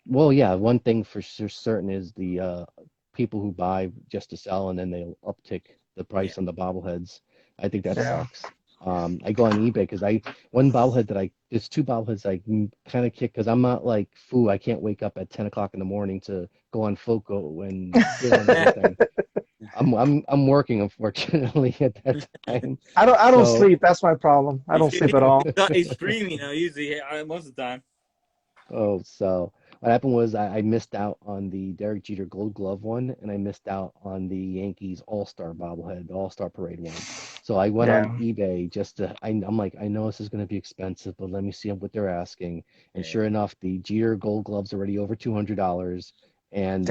Well, yeah. One thing for certain is the people who buy just to sell and then they'll uptick the price on the bobbleheads. I think that sucks. I go on eBay because there's two bobbleheads I kind of kick because I'm not like foo. I can't wake up at 10 o'clock in the morning to go on Foco and get on everything. I'm working, unfortunately, at that time. I don't sleep. That's my problem. I don't sleep at all. He's streaming, usually most of the time. Oh, so what happened was I missed out on the Derek Jeter Gold Glove one, and I missed out on the Yankees All-Star bobblehead, the All-Star Parade one. So I went on eBay just to. I'm like, I know this is going to be expensive, but let me see what they're asking. And sure enough, the Jeter Gold Glove's already over $200, and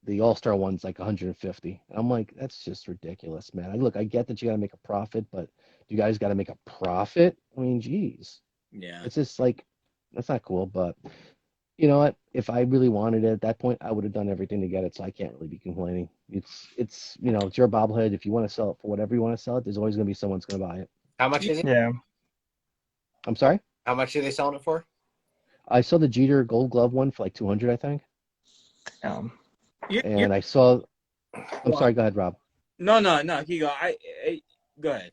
the All-Star one's like $150. And I'm like, that's just ridiculous, man. I get that you got to make a profit, but you guys got to make a profit? I mean, geez. Yeah. It's just like, that's not cool. But you know what? If I really wanted it at that point, I would have done everything to get it, so I can't really be complaining. It's your bobblehead. If you want to sell it for whatever you want to sell it, there's always going to be someone's going to buy it. How much is it? Yeah. I'm sorry? How much are they selling it for? I saw the Jeter Gold Glove one for like $200, I think. And I saw. I'm sorry. Go ahead, Rob. No. You go. Go ahead.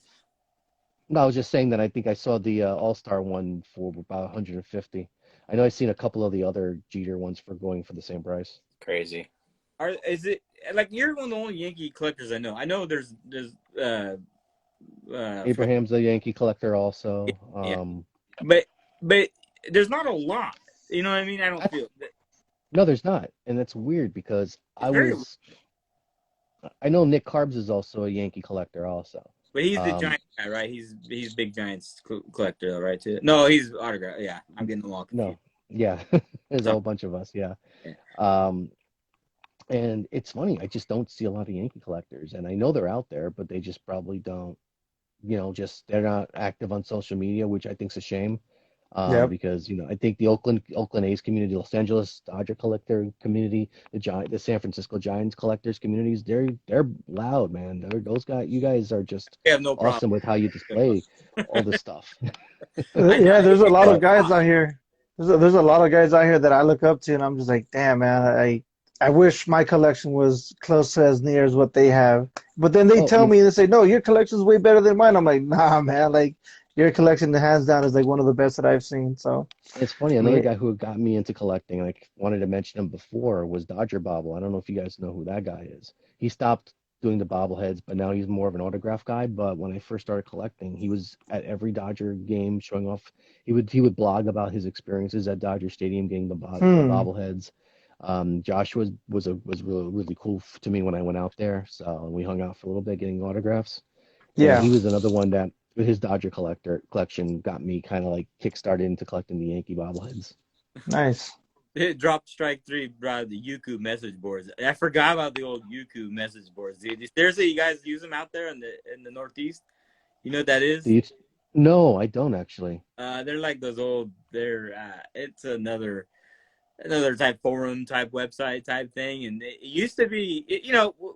No, I was just saying that I think I saw the All-Star one for about 150. I know I've seen a couple of the other Jeter ones for going for the same price. Crazy. Is it like you're one of the only Yankee collectors I know? I know there's Abraham's a Yankee collector also. But there's not a lot. You know what I mean? I don't feel. No, there's not, and that's weird because I know Nick Carbs is also a Yankee collector also. But he's the Giant guy, right? He's big Giants collector, right? Too. No, he's autograph. Yeah, I'm getting them all confused. No, yeah, there's a whole bunch of us. Yeah. And it's funny. I just don't see a lot of Yankee collectors, and I know they're out there, but they just probably don't. They're not active on social media, which I think is a shame. Because I think the Oakland A's community, Los Angeles Dodger collector community, the San Francisco Giants collectors communities, they're loud, man. You guys are just awesome with how you display all this stuff. Yeah, there's a lot of guys out here. There's a lot of guys out here that I look up to, and I'm just like, damn, man, I wish my collection was close to as near as what they have. But then they tell me, they say, no, your collection's way better than mine. I'm like, nah, man, like, your collection, hands down, is like one of the best that I've seen. So, It's funny. I Another mean, guy who got me into collecting, and I wanted to mention him before, was Dodger Bobble. I don't know if you guys know who that guy is. He stopped doing the bobbleheads, but now he's more of an autograph guy. But when I first started collecting, he was at every Dodger game showing off. He would blog about his experiences at Dodger Stadium getting the hmm, bobbleheads. Josh was really cool to me when I went out there. So we hung out for a little bit getting autographs. And yeah, he was another one that with his Dodger collection got me kind of like kickstarted into collecting the Yankee bobbleheads. nice. It dropped strike three, brought the Yuku message boards. I forgot about the old Yuku message boards, dude. Seriously, you guys use them out there in the Northeast? You know what that is? No, I don't actually. They're like those old. It's another type forum type website type thing, and it used to be.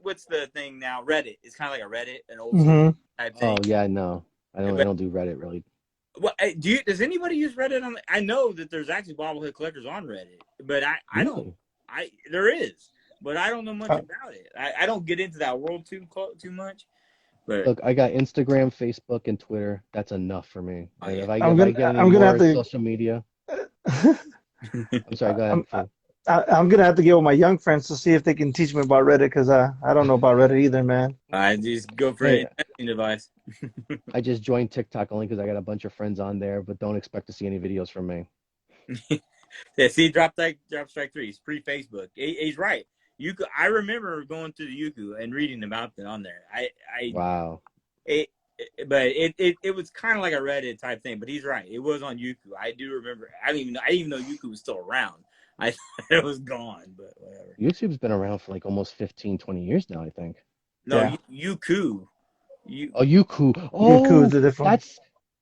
What's the thing now? Reddit. It's kind of like a Reddit, an old school Hmm. type thing. Oh yeah, no, I don't. I But don't do Reddit really. does anybody use Reddit on? I know that there's actually bobblehead collectors on Reddit, but I don't. Really? There is, but I don't know much Uh, about it. I don't get into that world too much. But Look, I got Instagram, Facebook, and Twitter. That's enough for me. oh, And yeah. if I get any I'm gonna have more to. social media, I'm sorry. Go I'm, ahead. I'm gonna have to get with my young friends to see if they can teach me about Reddit because I don't know about Reddit either, man. I just go for Hey, an investing device. I just joined TikTok only because I got a bunch of friends on there, but don't expect to see any videos from me. Yeah, see, drop strike three. It's pre-Facebook. He's right. I remember going to the Yuku and reading about it on there. Wow. But it was kind of like a Reddit type thing. But he's right. It was on Yuku. I do remember. I didn't even know Yuku was still around. I thought it was gone, but whatever. YouTube's been around for like almost 15, 20 years now, I think. No, Yeah, Yuku. Oh, Youku. Youku Oh, is a different.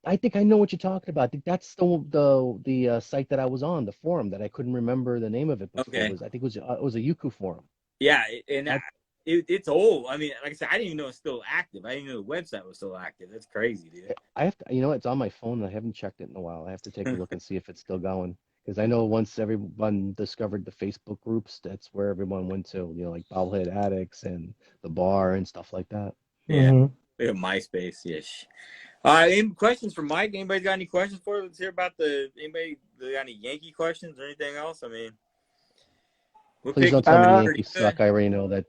I think I know what you're talking about. I think that's the site that I was on, the forum that I couldn't remember the name of it before. Okay. I think it was a Yuku forum. Yeah, and That it's old. I mean, like I said, I didn't even know it's still active. I didn't know the website was still active. That's crazy, dude. I have to, it's on my phone and I haven't checked it in a while. I have to take a look and see if it's still going. Because I know once everyone discovered the Facebook groups, that's where everyone went to, like Bobblehead Addicts and the bar and stuff like that. Yeah, Hmm. we have MySpace. Yes. Any questions for Mike? Anybody got any questions for us? Let's hear about anybody got any Yankee questions or anything else? I mean, Please don't tell me the Uh, Yankees suck. I already know that.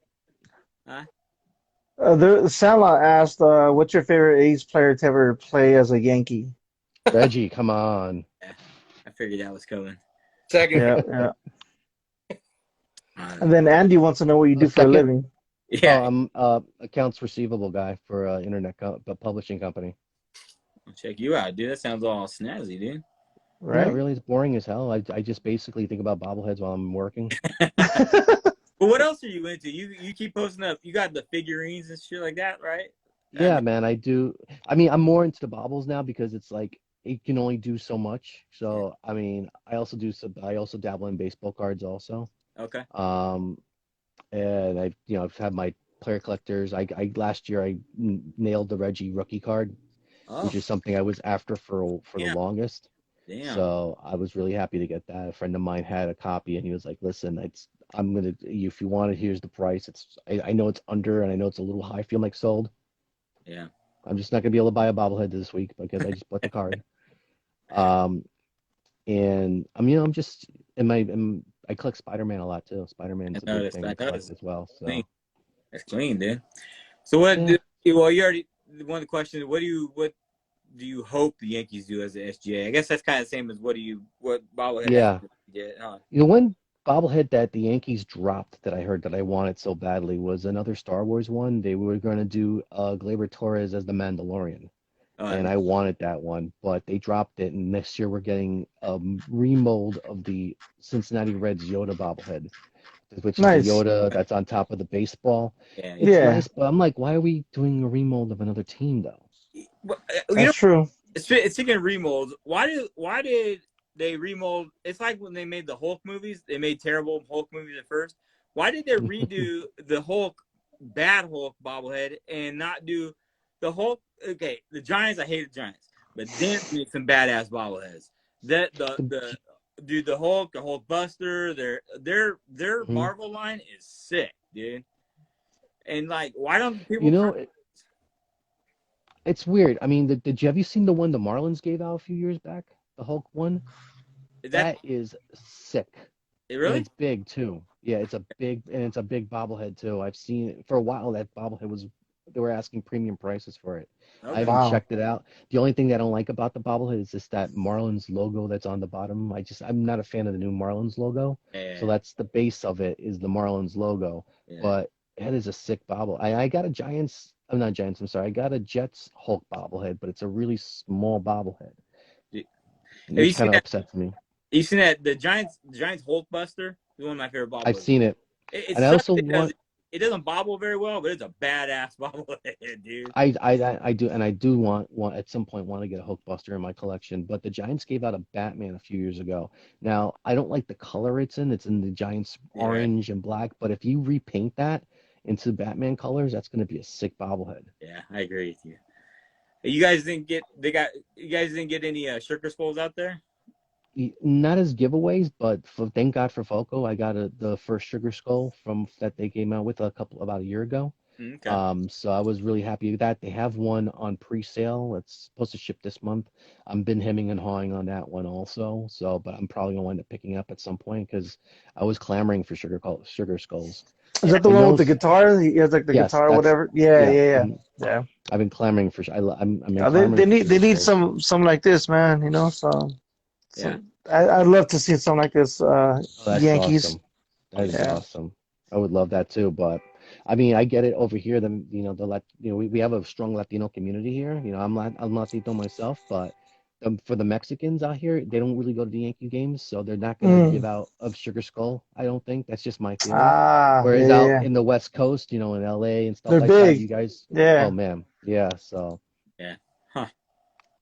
Huh? Sala asked, "What's your favorite A's player to ever play as a Yankee?" Reggie, come on. Yeah, I figured that was coming. Second. Yeah, yeah. And then Andy wants to know what you do for a Second? living. Yeah, I'm accounts receivable guy for internet publishing company. I'll check you out, dude. That sounds all snazzy, dude. Right? Yeah, really, it's boring as hell. I just basically think about bobbleheads while I'm working. But what else are you into? You keep posting up. You got the figurines and shit like that, right? Yeah, man, I do. I mean, I'm more into the bobbles now because it's like it can only do so much. So, I mean, I also dabble in baseball cards also. Okay. And I've had my player collectors. I last year I nailed the Reggie rookie card, which is something I was after for Yeah. the longest. Damn. So I was really happy to get that. A friend of mine had a copy, and he was like, "Listen, if you want it, here's the price. I know it's under, and I know it's a little high for you." I'm like, sold. Yeah. I'm just not gonna be able to buy a bobblehead this week because I just bought the card. And I'm just I collect Spider-Man a lot too. Spider-Man's a big thing to collect as well. So That's clean, dude. So what? Yeah. Well, you already one of the questions. What do you hope the Yankees do as the SGA? I guess that's kind of the same as what bobblehead. Yeah. Get, huh? One bobblehead that the Yankees dropped that I heard that I wanted so badly was another Star Wars one. They were going to do Gleyber Torres as the Mandalorian. And I wanted that one, but they dropped it. And next year we're getting a remold of the Cincinnati Reds Yoda bobblehead, which is Nice. the Yoda that's on top of the baseball. Yeah. It's nice, but I'm like, why are we doing a remold of another team though? Well, That's true. Speaking of remolds, why did they remold? It's like when they made the Hulk movies. They made terrible Hulk movies at first. Why did they redo the Hulk, bad Hulk bobblehead and not do the Hulk? Okay, the Giants. I hate the Giants, but then made some badass bobbleheads. The Hulk Buster. Their Marvel line is sick, dude. And like, why don't people? It's weird. I mean, have you seen the one the Marlins gave out a few years back? The Hulk one? Is that That is sick. it And really? it's big too. Yeah, it's a big bobblehead too. I've seen it for a while. That bobblehead was they were asking premium prices for it. I Okay. haven't Wow. checked it out. The only thing that I don't like about the bobblehead is just that Marlins logo that's on the bottom. I'm not a fan of the new Marlins logo. So Yeah. that's the base of it is the Marlins logo. Yeah. But it is a sick bobble. I got a Giants. I'm not Giants. I'm sorry. I got a Jets Hulk bobblehead, but it's a really small bobblehead, Have you which seen kind of that? upsets me. You seen that the Giants Hulk Buster is one of my favorite I've bobbleheads. seen it, It and I sucks also because want. it doesn't bobble very well, but it's a badass bobblehead, dude. I do, and I do want at some point want to get a Hulkbuster in my collection. But the Giants gave out a Batman a few years ago. Now I don't like the color it's in. It's in the Giants Yeah, right. orange and black. But if you repaint that into Batman colors, that's going to be a sick bobblehead. Yeah, I agree with you. You guys didn't get any sugar skulls out there? Not as giveaways, but thank God for Foco. I got the first Sugar Skull from that they came out with about a year ago. Okay. So I was really happy with that. They have one on pre-sale. It's supposed to ship this month. I've been hemming and hawing on that one also. So, but I'm probably gonna wind up picking up at some point because I was clamoring for Sugar Skulls. Is that the And one with the those, guitar? He has like the yes, guitar or that's whatever. Yeah, yeah. yeah, yeah. Yeah. I've been clamoring for. I've been They clamoring for they Sugar need Skulls. some like this, man. You know, so Yeah. I'd love to see something like this. Oh, that's Yankees. awesome. That is Yeah. awesome. I would love that too, but I mean, I get it over here. We have a strong Latino community here. I'm Latino myself, but for the Mexicans out here, they don't really go to the Yankee games, so they're not gonna give Mm. out of Sugar Skull. I don't think that's just my feeling. Ah, yeah, Whereas yeah, out yeah. in the West Coast, in LA and stuff They're like that, big. you guys, oh Yeah. man, yeah. So, Yeah. Huh.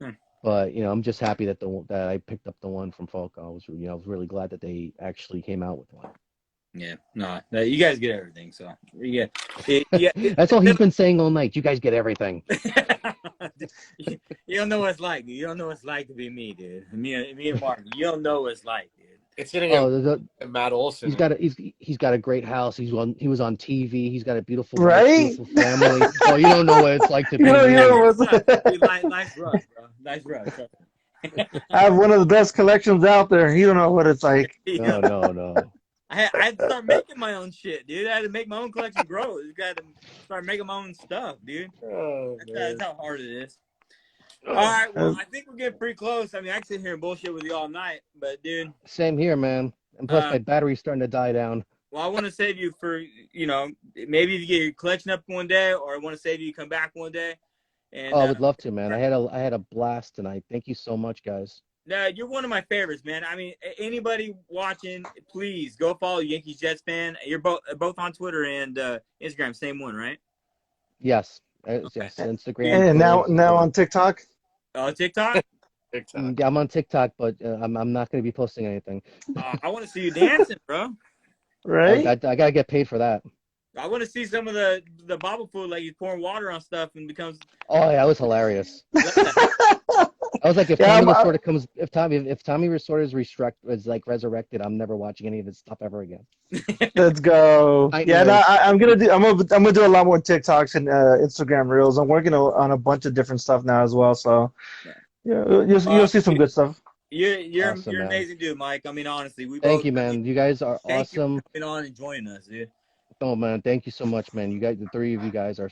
Hmm. but I'm just happy that I picked up the one from Falco. I was really glad that they actually came out with one. Yeah. No, you guys get everything. So yeah. Yeah. That's all he's been saying all night. You guys get everything. You don't know what it's like, dude. You don't know what it's like to be me, dude. Me and Martin. You don't know what it's like, dude. It's gonna Oh, get Matt Olson. he's got a great house. He was on TV. He's got a beautiful wife, Right? beautiful family. Oh, you don't know what it's like to be You me. know what's Dude, nice rush, bro. Nice rush. I have one of the best collections out there. You don't know what it's like. No. I had to start making my own shit, dude. I had to make my own collection grow. You got to start making my own stuff, dude. Oh, That's how hard it is. All right, well, I think we're getting pretty close. I mean, I can sit here and bullshit with you all night, but dude. Same here, man. And plus, my battery's starting to die down. Well, I want to save you for, maybe you get your collection up one day, or I want to save you come back one day. And, I would love to, man. I had a blast tonight. Thank you so much, guys. No, you're one of my favorites, man. I mean, anybody watching, please go follow YankeesJetsFan. You're both on Twitter and Instagram, same one, right? Yes. Okay. Yes. Instagram. And now on TikTok. TikTok? TikTok. Yeah, I'm on TikTok, but I'm not going to be posting anything. I want to see you dancing, bro. Right? I gotta get paid for that. I want to see some of the bobble food, like he's pouring water on stuff and becomes. Oh yeah, that was hilarious. I was like, if Tommy Lasorda is like resurrected, I'm never watching any of his stuff ever again. Let's go. Nightmares. Yeah, no, I'm gonna do a lot more TikToks and Instagram reels. I'm working on a bunch of different stuff now as well. So you'll see some good stuff. You're Awesome, you're an man. amazing dude, Mike. I mean, honestly, Thank you, man. You guys are awesome. You for coming on and joining us, dude. Oh man, thank you so much, man. You guys, the three of you guys are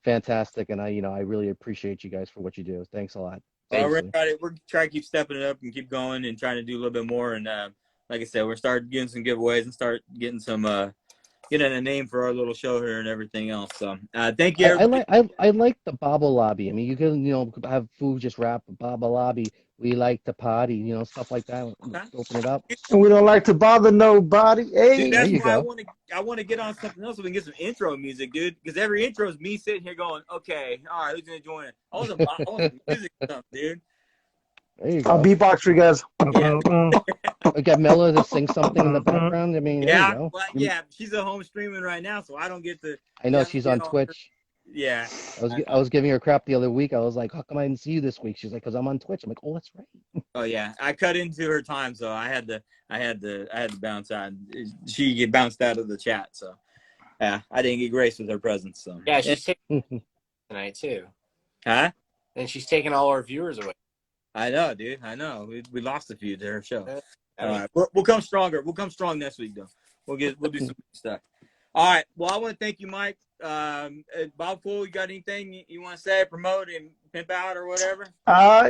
fantastic, and I really appreciate you guys for what you do. Thanks a lot. We're trying to keep stepping it up and keep going and trying to do a little bit more. And like I said, we're starting getting some giveaways and start getting some getting a name for our little show here and everything else. So thank you. I like the Bobble Lobby. I mean, you can have food just rap Bobble Lobby. We like to party, stuff like that. Okay. Open it up. And we don't like to bother nobody. Hey, Dude, that's there you why go. I want to get on something else so we can get some intro music, dude. Because every intro is me sitting here going, okay, all right, who's gonna join it? I want some music or something, dude. There you go. I'll beatbox for you guys. We got Mella to sing something in the background. I mean, there you go. Well, yeah, she's at home streaming right now, so I don't get to. I know she's on Twitch. Yeah. I was giving her crap the other week. I was like, how come I didn't see you this week? She's like, because I'm on Twitch. I'm like, oh, that's right. Oh yeah, I cut into her time, so I had to bounce out. She get bounced out of the chat, so yeah, I didn't get graced with her presence. So Yeah, she's taking tonight too. Huh? and she's taking all our viewers away. I know, dude. I know. We lost a few to her show. All right, we'll come stronger. We'll come strong next week, though. We'll do some good stuff. All right. Well, I want to thank you, Mike. Bob Poole, you got anything you want to say, promote, and pimp out or whatever?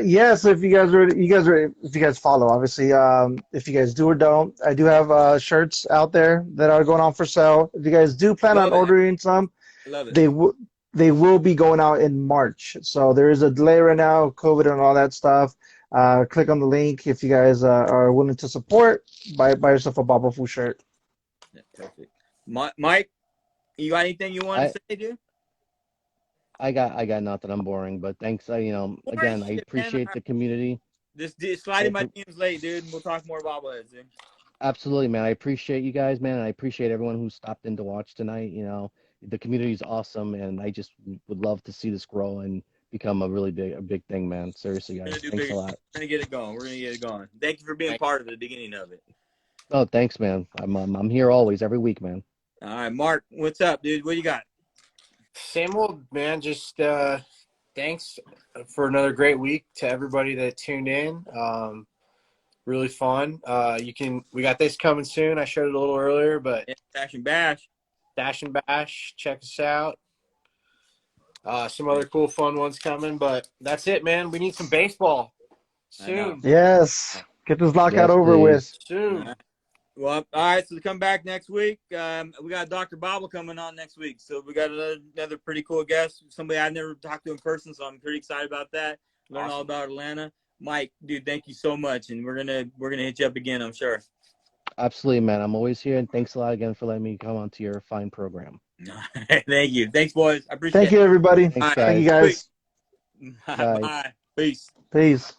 Yes. If you guys follow, obviously. If you guys do or don't, I do have shirts out there that are going on for sale. If you guys do plan on ordering some, love it. They will be going out in March. So there is a delay right now, COVID and all that stuff. Click on the link if you guys are willing to support. Buy yourself a Bobble Foo shirt. Yeah, perfect. Mike, you got anything you want to say, dude? I got nothing. I'm boring, but thanks. Again, I appreciate the community. This sliding my DMs late, dude. And we'll talk more bobbleheads, dude. Absolutely, man. I appreciate you guys, man. And I appreciate everyone who stopped in to watch tonight. The community is awesome, and I just would love to see this grow and become a big thing, man. Seriously, guys. Thanks a lot. We're gonna get it going. Thank you for being part of the beginning of it. Oh, thanks, man. I'm here always, every week, man. All right, Mark, what's up, dude? What you got? Same old, man. Just thanks for another great week to everybody that tuned in. Really fun. We got this coming soon. I showed it a little earlier, but Dash and Bash. Dash and Bash. Check us out. Some other cool, fun ones coming, but that's it, man. We need some baseball soon. Yes. Get this lockout over with. Soon. Well, all right, so to come back next week, we got Dr. Bobble coming on next week. So we got another pretty cool guest, somebody I've never talked to in person, so I'm pretty excited about that. Learn all about Atlanta. Mike, dude, thank you so much, and we're gonna hit you up again, I'm sure. Absolutely, man. I'm always here, and thanks a lot again for letting me come onto your fine program. Thank you. Thanks, boys. I appreciate it. Thank you, everybody. Thanks, Thank you, guys. Bye. Peace. Peace.